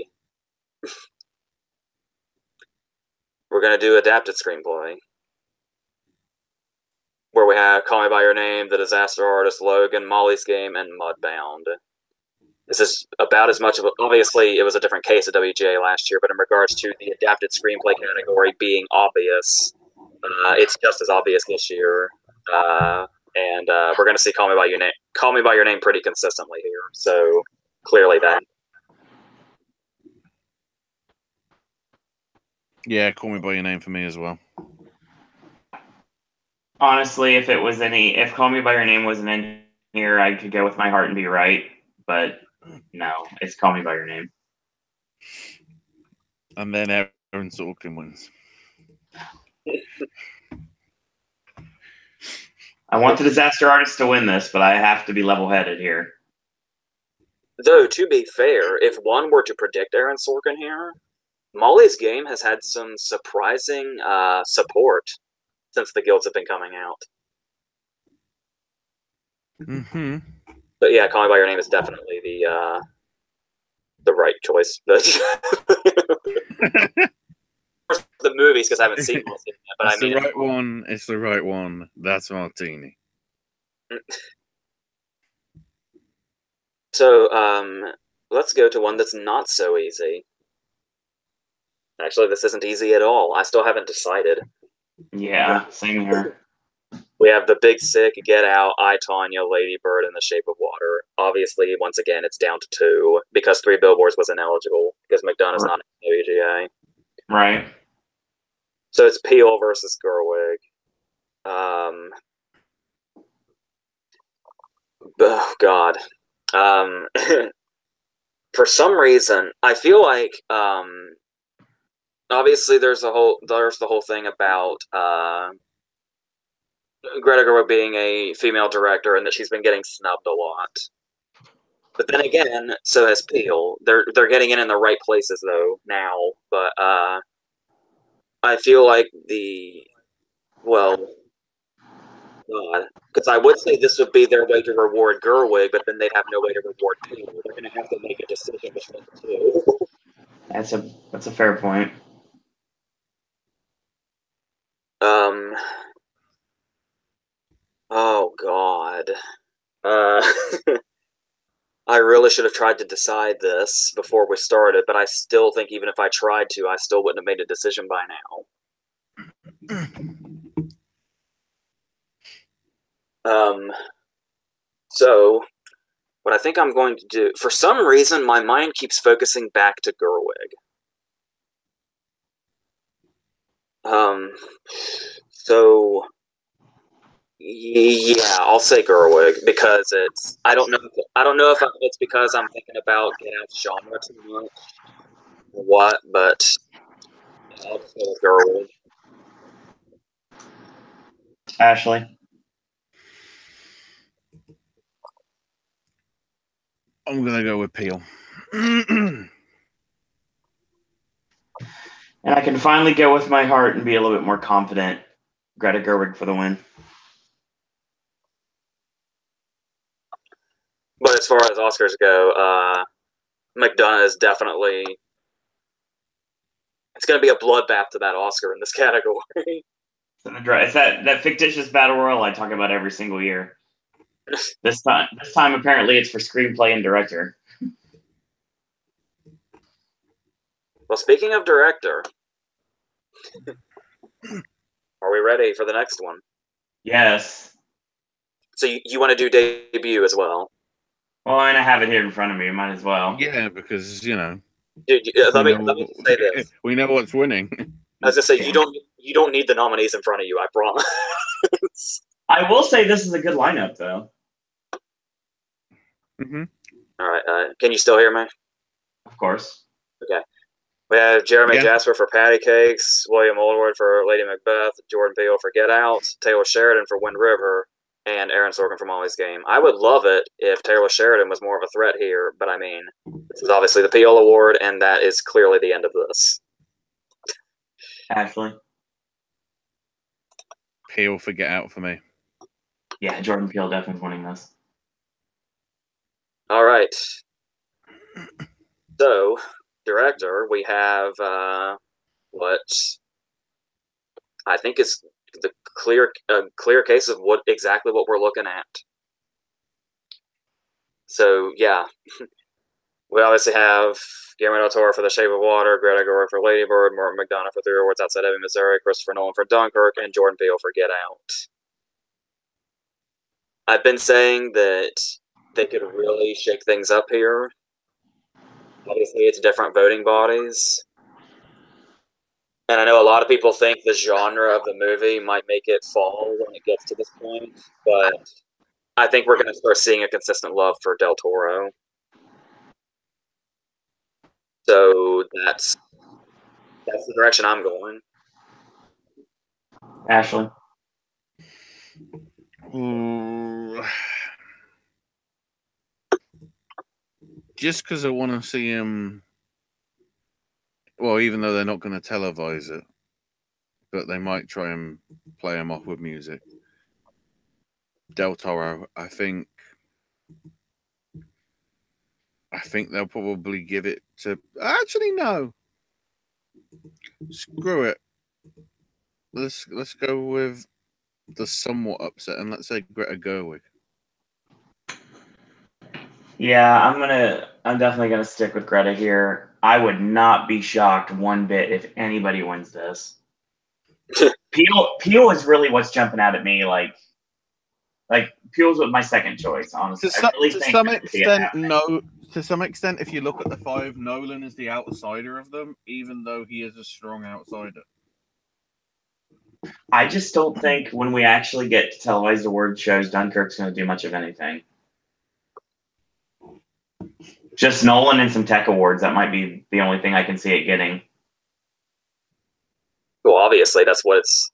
We're going to do Adapted Screenplay, where we have Call Me By Your Name, The Disaster Artist, Logan, Molly's Game, and Mudbound. This is about as much of obviously, it was a different case at WGA last year, but in regards to the Adapted Screenplay category being obvious, it's just as obvious this year. And we're going to see Call Me By Your Name pretty consistently here. So clearly that.
Yeah, Call Me By Your Name for me as well.
Honestly, if Call Me By Your Name wasn't in here, I could go with my heart and be right. But no, it's Call Me By Your Name.
And then Aaron Sorkin wins.
I want the Disaster Artist to win this, but I have to be level-headed here.
Though, to be fair, if one were to predict Aaron Sorkin here, Molly's Game has had some surprising support since the guilds have been coming out.
Mm-hmm.
But yeah, Call Me by Your Name is definitely the right choice. The movies, because I haven't seen them yet, but
It's the right one. It's the right one. That's Martini.
So, let's go to one that's not so easy. Actually, this isn't easy at all. I still haven't decided.
Yeah, same here.
We have The Big Sick, Get Out, I, Tonya, Lady Bird, and The Shape of Water. Obviously, once again, it's down to 2 because 3 Billboards was ineligible because McDonough's not in the WGA.
Right.
So it's Peel versus Gerwig. Oh God. For some reason, I feel like obviously there's the whole thing about Greta Gerwig being a female director and that she's been getting snubbed a lot. But then again, so has Peel. They're getting in the right places though now. But I feel like God, because I would say this would be their way to reward Gerwig, but then they'd have no way to reward Peel. They're going to have to make a decision between the two.
That's a fair point.
Oh God. I really should have tried to decide this before we started, but I still think even if I tried to, I still wouldn't have made a decision by now. So, what I think I'm going to do, for some reason, my mind keeps focusing back to Gerwig. So, yeah, I'll say Gerwig because it's. I don't know if it's because I'm thinking about Get Out's genre too much or what, but I'll just go with Gerwig.
Ashley.
I'm gonna go with Peel.
And I can finally go with my heart and be a little bit more confident. Greta Gerwig for the win.
But as far as Oscars go, McDonough is definitely. It's going to be a bloodbath to that Oscar in this category.
It's that fictitious battle royal I talk about every single year. This time apparently it's for screenplay and director.
Well, speaking of director, are we ready for the next one?
Yes.
So you want to do debut as well?
Well, and I have it here in front of me. Might as well.
Yeah, because
let me say this.
We know what's winning.
I was gonna say you don't need the nominees in front of you. I promise.
I will say this is a good lineup, though.
Mm-hmm.
All right. Can you still hear me?
Of course.
Okay. We have Jeremy Jasper for Patty Cakes, William Oldward for Lady Macbeth, Jordan Peele for Get Out, Taylor Sheridan for Wind River, and Aaron Sorkin for Molly's Game. I would love it if Taylor Sheridan was more of a threat here, but I mean, this is obviously the Peele Award, and that is clearly the end of this.
Ashley.
Peele for Get Out for me.
Yeah, Jordan Peele definitely winning this.
All right. So, director, we have what I think is the clear case of exactly what we're looking at. So, yeah. We obviously have Guillermo del Toro for The Shape of Water, Greta Gerwig for Lady Bird, Martin McDonagh for 3 Awards Outside Ebbing, Missouri, Christopher Nolan for Dunkirk, and Jordan Peele for Get Out. I've been saying that they could really shake things up here. Obviously, it's different voting bodies. And I know a lot of people think the genre of the movie might make it fall when it gets to this point, but I think we're going to start seeing a consistent love for Del Toro. So that's That's the direction I'm going.
Ashley.
Ooh. Just because I want to see him. Well, even though they're not going to televise it, but they might try and play him off with music. Del Toro, I think they'll probably give it to. Actually, no. Screw it. Let's go with the somewhat upset, and let's say Greta Gerwig.
Yeah, I'm definitely gonna stick with Greta here. I would not be shocked one bit if anybody wins this. Peel is really what's jumping out at me. Like Peel's my second choice, honestly. I really
To
think
some
I could see it
extent,
happening.
no. To some extent, if you look at the five, Nolan is the outsider of them, even though he is a strong outsider.
I just don't think when we actually get to televised award shows, Dunkirk's going to do much of anything. Just Nolan and some tech awards. That might be the only thing I can see it getting.
Well, obviously, that's what it's.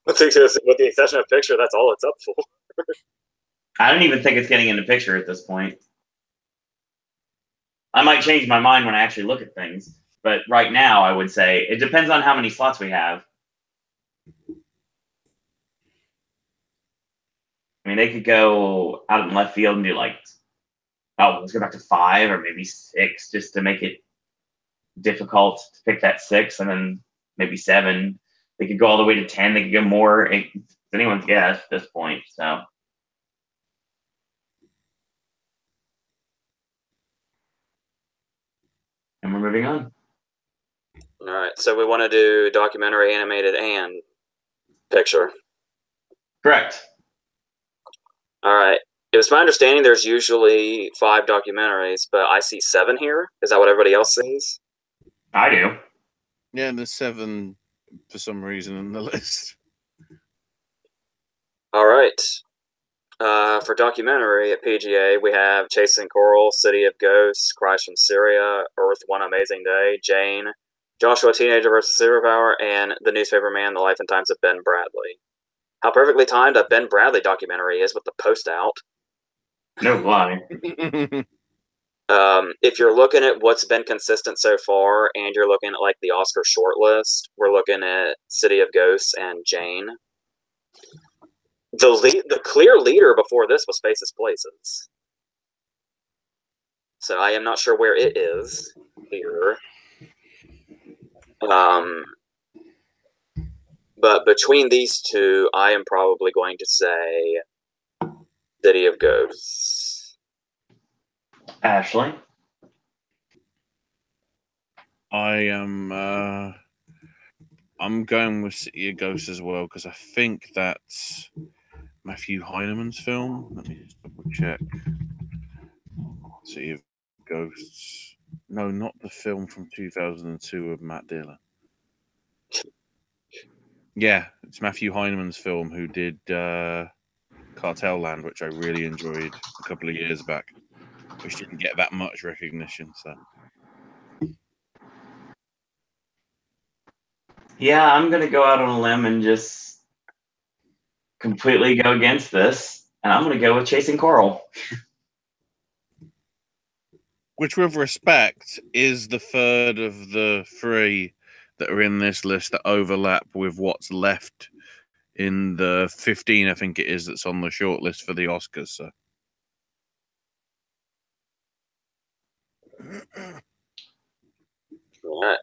With the exception of picture, that's all it's up for.
I don't even think it's getting into picture at this point. I might change my mind when I actually look at things, but right now I would say it depends on how many slots we have. I mean, they could go out in left field and do like, oh, let's go back to 5 or maybe 6 just to make it difficult to pick that 6, and then maybe 7. They could go all the way to 10. They could go more. It's anyone's guess at this point. So. And we're moving on.
All right, so we want to do documentary, animated, and picture.
Correct.
All right. It was my understanding there's usually 5 documentaries, but I see 7 here. Is that what everybody else sees?
I do.
Yeah, and there's 7 for some reason on the list.
All right. For documentary at PGA, we have Chasing Coral, City of Ghosts, Cries from Syria, Earth, One Amazing Day, Jane, Joshua Teenager vs. Superpower, and The Newspaper Man, The Life and Times of Ben Bradley. How perfectly timed a Ben Bradley documentary is with the post out.
No lie.
If you're looking at what's been consistent so far, and you're looking at like the Oscar shortlist, we're looking at City of Ghosts and Jane. The clear leader before this was Faces Places. So I am not sure where it is here. But between these two, I am probably going to say City of Ghosts.
Ashley?
I'm going with City of Ghosts as well, because I think that's Matthew Heineman's film. Let me just double check. City of Ghosts. No, not the film from 2002 of Matt Dillon. Yeah, it's Matthew Heineman's film, who did Cartel Land, which I really enjoyed a couple of years back, which didn't get that much recognition. So,
Yeah, I'm going to go out on a limb and just completely go against this. And I'm going to go with Chasing Coral.
which, with respect, is the third of the 3 that are in this list that overlap with what's left in the 15, I think it is, that's on the short list for the Oscars. So.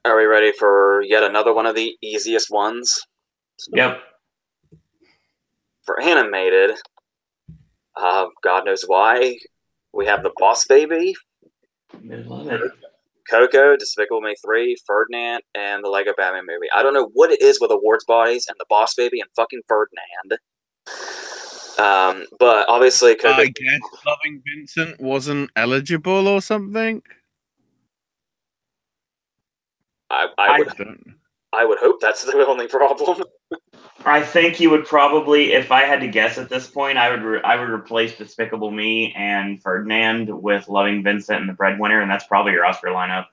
Are we ready for yet another one of the easiest ones?
Yep.
For animated, God knows why, we have The Boss Baby,
I love it.
Coco, Despicable Me 3, Ferdinand, and the Lego Batman movie. I don't know what it is with awards bodies and The Boss Baby and fucking Ferdinand. But obviously, Coco.
I guess Loving Vincent wasn't eligible or something.
I would hope that's the only problem.
I think you would probably, if I had to guess at this point, I would replace Despicable Me and Ferdinand with Loving Vincent and The Breadwinner, and that's probably your Oscar lineup.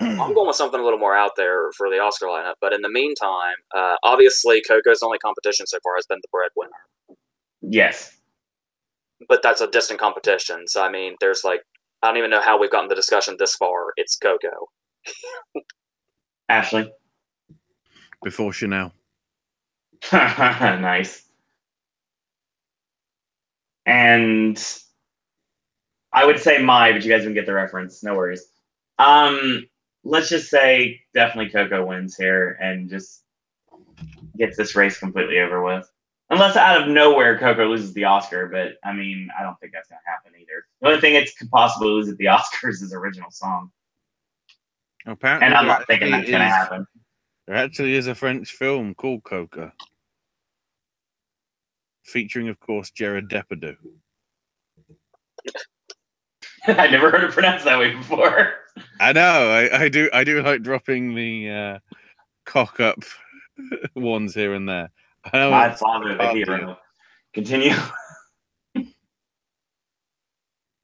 I'm going with something a little more out there for the Oscar lineup. But in the meantime, obviously, Coco's only competition so far has been the breadwinner.
Yes.
But that's a distant competition. So, I mean, there's like, I don't even know how we've gotten the discussion this far. It's Coco.
Ashley.
Before Chanel.
Nice. And I would say but you guys didn't get the reference. No worries. Let's just say definitely Coco wins here and just gets this race completely over with. Unless out of nowhere Coco loses the Oscar, but I mean, I don't think that's going to happen either. The only thing it could possibly lose at the Oscars is original song.
Apparently,
and I'm not thinking that's going to happen.
There actually is a French film called Coco. Featuring, of course, Jared Depardieu.
I never heard it pronounced that way before.
I know. I do like dropping the cock up ones here and there. I know
My father, the hero. Continue.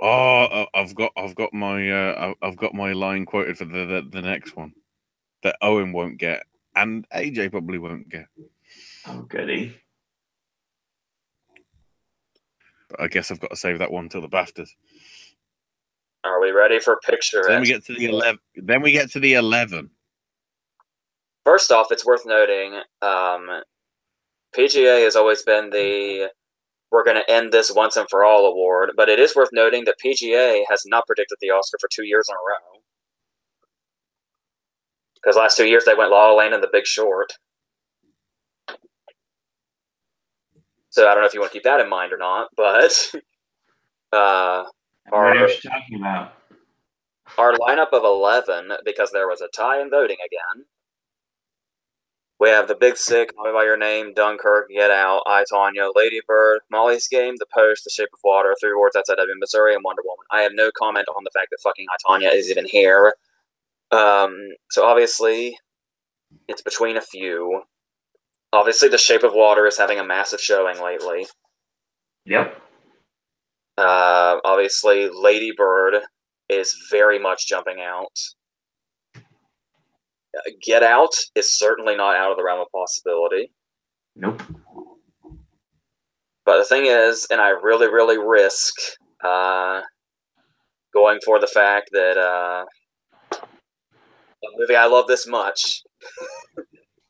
Oh, I've got my line quoted for the next one that Owen won't get and AJ probably won't get.
Oh, goody.
But I guess I've got to save that one till the BAFTAs.
Are we ready for picture?
So then we get to the 11. Then we get to the 11.
First off, it's worth noting, PGA has always been the "we're going to end this once and for all" award, but it is worth noting that PGA has not predicted the Oscar for 2 years in a row. Because last 2 years they went La La Land and The Big Short. So I don't know if you want to keep that in mind or not, but
what are you talking about?
Our lineup of 11, because there was a tie in voting again. We have The Big Sick, Call Me By Your Name, Dunkirk, Get Out, I, Tonya, Lady Bird, Molly's Game, The Post, The Shape of Water, Three Awards Outside Ebbing, Missouri, and Wonder Woman. I have no comment on the fact that fucking I, Tonya is even here. So obviously, it's between a few. Obviously, The Shape of Water is having a massive showing lately.
Yep.
Obviously, Lady Bird is very much jumping out. Get Out is certainly not out of the realm of possibility.
Nope.
But the thing is, and I really, really risk going for the fact that a movie I love this much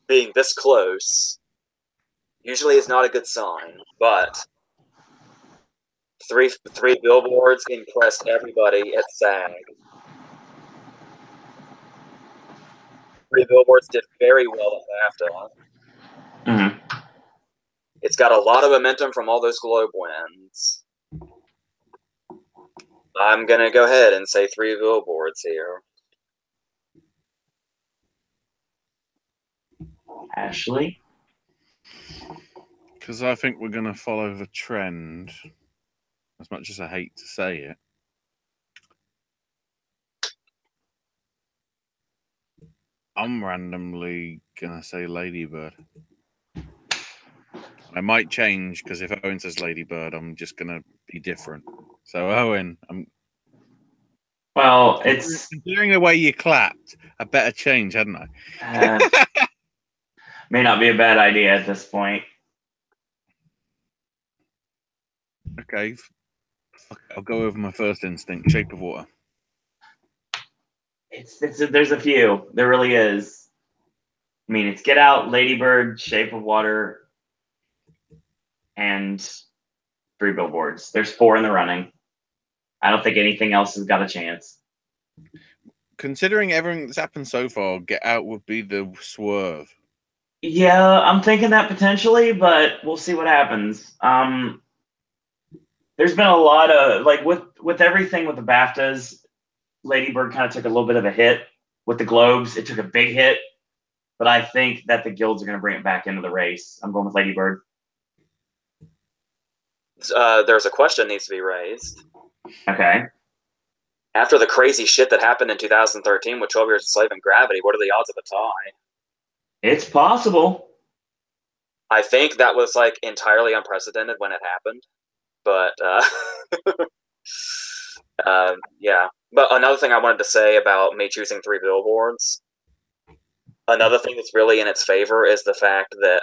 being this close usually is not a good sign. But three Billboards impressed everybody at SAG. 3 Billboards did very well at BAFTA.
Mm-hmm.
It's got a lot of momentum from all those Globe wins. I'm going to go ahead and say 3 Billboards here.
Ashley?
Because I think we're going to follow the trend, as much as I hate to say it. I'm randomly going to say Lady Bird. I might change, because if Owen says Lady Bird, I'm just going to be different. So, Owen,
Well, it's...
Considering the way you clapped, I better change, hadn't I?
May not be a bad idea at this point.
Okay. I'll go over my first instinct, Shape of Water.
There's a few. There really is. I mean, it's Get Out, Lady Bird, Shape of Water, and 3 Billboards. There's 4 in the running. I don't think anything else has got a chance.
Considering everything that's happened so far, Get Out would be the swerve.
Yeah, I'm thinking that potentially, but we'll see what happens. There's been a lot of, like, with everything with the BAFTAs, Lady Bird kind of took a little bit of a hit. With the Globes, it took a big hit. But I think that the guilds are going to bring it back into the race. I'm going with Lady Bird.
There's a question that needs to be raised.
Okay.
After the crazy shit that happened in 2013 with 12 Years a Slave and Gravity, what are the odds of a tie?
It's possible.
I think that was, like, entirely unprecedented when it happened. But Yeah. But another thing I wanted to say about me choosing 3 billboards, another thing that's really in its favor is the fact that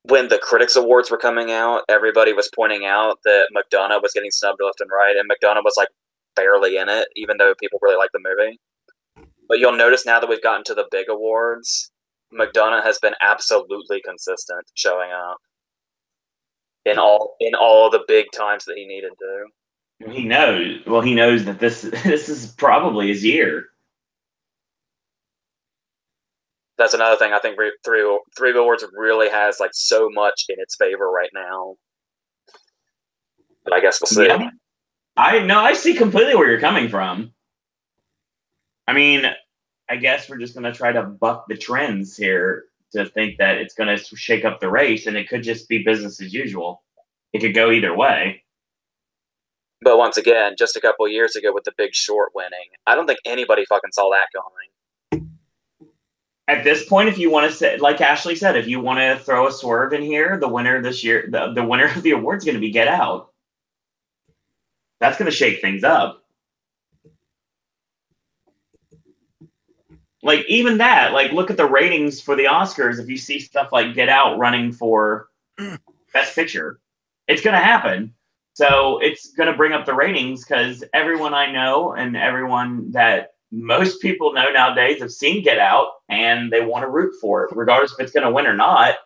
when the Critics Awards were coming out, everybody was pointing out that McDonough was getting snubbed left and right, and McDonough was like barely in it, even though people really like the movie. But you'll notice now that we've gotten to the big awards, McDonough has been absolutely consistent showing up in all the big times that he needed to.
He knows. Well, he knows that this is probably his year.
That's another thing. I think Three Billboards really has like so much in its favor right now. But I guess we'll see.
Yeah. I see completely where you're coming from. I mean, I guess we're just going to try to buck the trends here to think that it's going to shake up the race, and it could just be business as usual. It could go either way.
But once again, just a couple of years ago with The Big Short winning, I don't think anybody fucking saw that coming.
At this point, if you want to say, like Ashley said, if you want to throw a swerve in here, the winner this year, the winner of the award is going to be Get Out. That's going to shake things up. Like, even that, like, look at the ratings for the Oscars. If you see stuff like Get Out running for Best Picture, it's going to happen. So it's going to bring up the ratings because everyone I know and everyone that most people know nowadays have seen Get Out and they want to root for it. Regardless if it's going to win or not,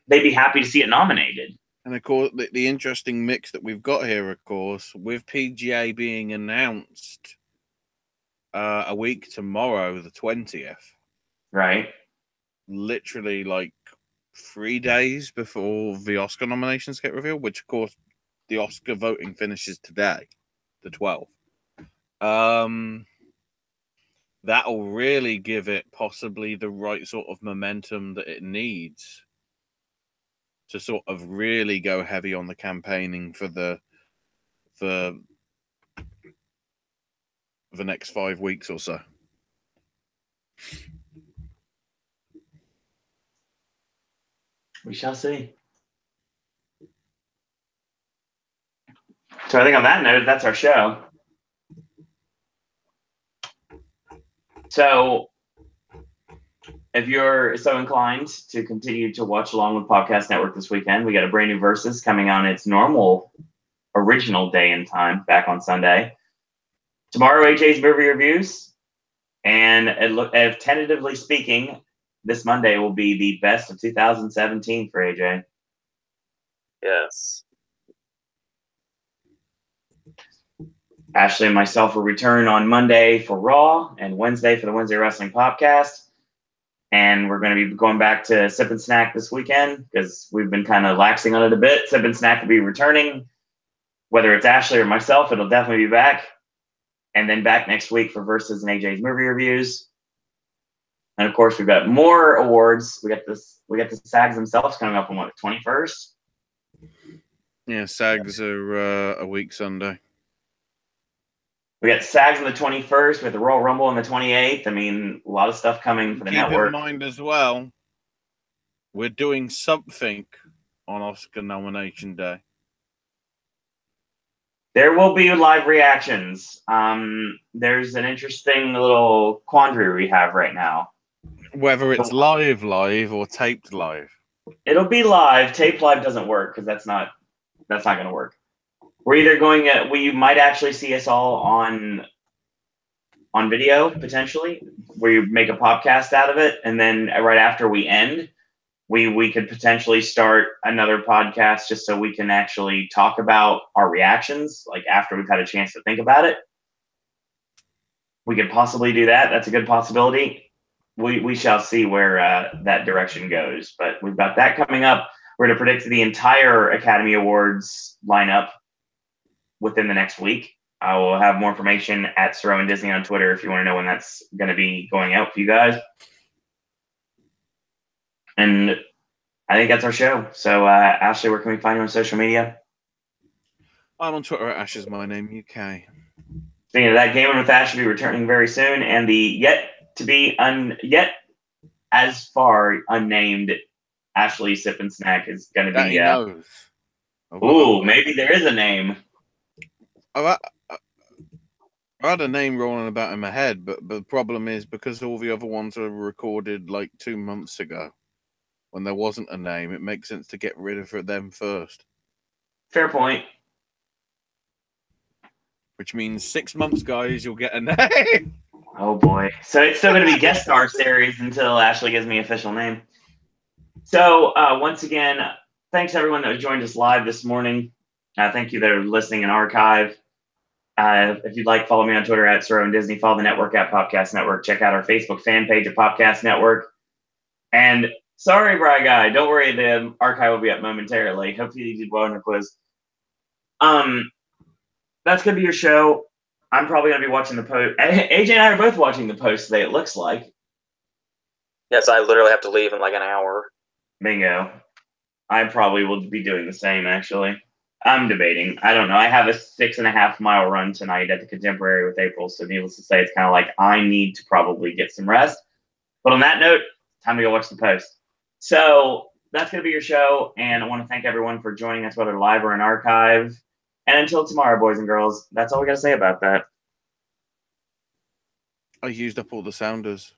they'd be happy to see it nominated.
And of course, the interesting mix that we've got here, of course, with PGA being announced a week tomorrow, the 20th.
Right.
Literally like 3 days before the Oscar nominations get revealed, which, of course, the Oscar voting finishes today, the 12th. That'll really give it possibly the right sort of momentum that it needs to sort of really go heavy on the campaigning for the next 5 weeks or so.
We shall see. So I think on that note, that's our show. So if you're so inclined to continue to watch along with Popcast Network this weekend, we got a brand new Versus coming on its normal original day and time back on Sunday. Tomorrow, AJ's movie reviews. And if tentatively speaking, this Monday will be the best of 2017 for AJ.
Yes.
Ashley and myself will return on Monday for Raw and Wednesday for the Wednesday Wrestling Podcast. And we're going to be going back to Sip and Snack this weekend because we've been kind of laxing on it a bit. Sip and Snack will be returning. Whether it's Ashley or myself, it'll definitely be back. And then back next week for Versus and AJ's movie reviews. And of course, we've got more awards. We got the SAGs themselves coming up on what, the 21st?
Yeah, SAGs are a week Sunday.
We got SAGs on the 21st. We have the Royal Rumble on the 28th. I mean, a lot of stuff coming for the network.
Keep in mind as well, we're doing something on Oscar nomination day.
There will be live reactions. There's an interesting little quandary we have right now.
Whether it's live or taped live.
It'll be live. Taped live doesn't work because that's not going to work. We're either going at, we might actually see us all on video potentially, where you make a podcast out of it, and then right after we end, we could potentially start another podcast just so we can actually talk about our reactions, like after we've had a chance to think about it. We could possibly do that. That's a good possibility. We shall see where that direction goes, but we've got that coming up. We're going to predict the entire Academy Awards lineup within the next week. I will have more information at Siro and Disney on Twitter if you want to know when that's going to be going out for you guys. And I think that's our show. So, Ashley, where can we find you on social media?
I'm on Twitter at Ash is my name UK.
Speaking of that, Gaming with Ash will be returning very soon, and the yet as far unnamed Ashley Sip and Snack is going to be.
Knows.
Ooh, maybe there is a name.
I had a name rolling about in my head, but the problem is because all the other ones are recorded like 2 months ago, when there wasn't a name, it makes sense to get rid of them first.
Fair point.
Which means 6 months, guys, you'll get a name.
Oh boy. So it's still going to be guest star series until Ashley gives me official name. So once again, thanks everyone that joined us live this morning. Thank you that are listening in archive. If you'd like, follow me on Twitter at Soro and Disney. Follow the network at Popcast Network. Check out our Facebook fan page at Popcast Network. And sorry, Bri Guy, don't worry, the archive will be up momentarily. Hopefully you did well in the quiz. That's gonna be your show. I'm probably gonna be watching the post. AJ and I are both watching the post today. It looks like.
Yes, I literally have to leave in like an hour.
Bingo. I probably will be doing the same. Actually, I'm debating. I don't know. I have a 6.5 mile run tonight at the Contemporary with April. So needless to say, it's kind of like I need to probably get some rest. But on that note, time to go watch the post. So that's gonna be your show, and I want to thank everyone for joining us, whether live or in archive. And until tomorrow, boys and girls, that's all we got to say about that.
I used up all the sounders.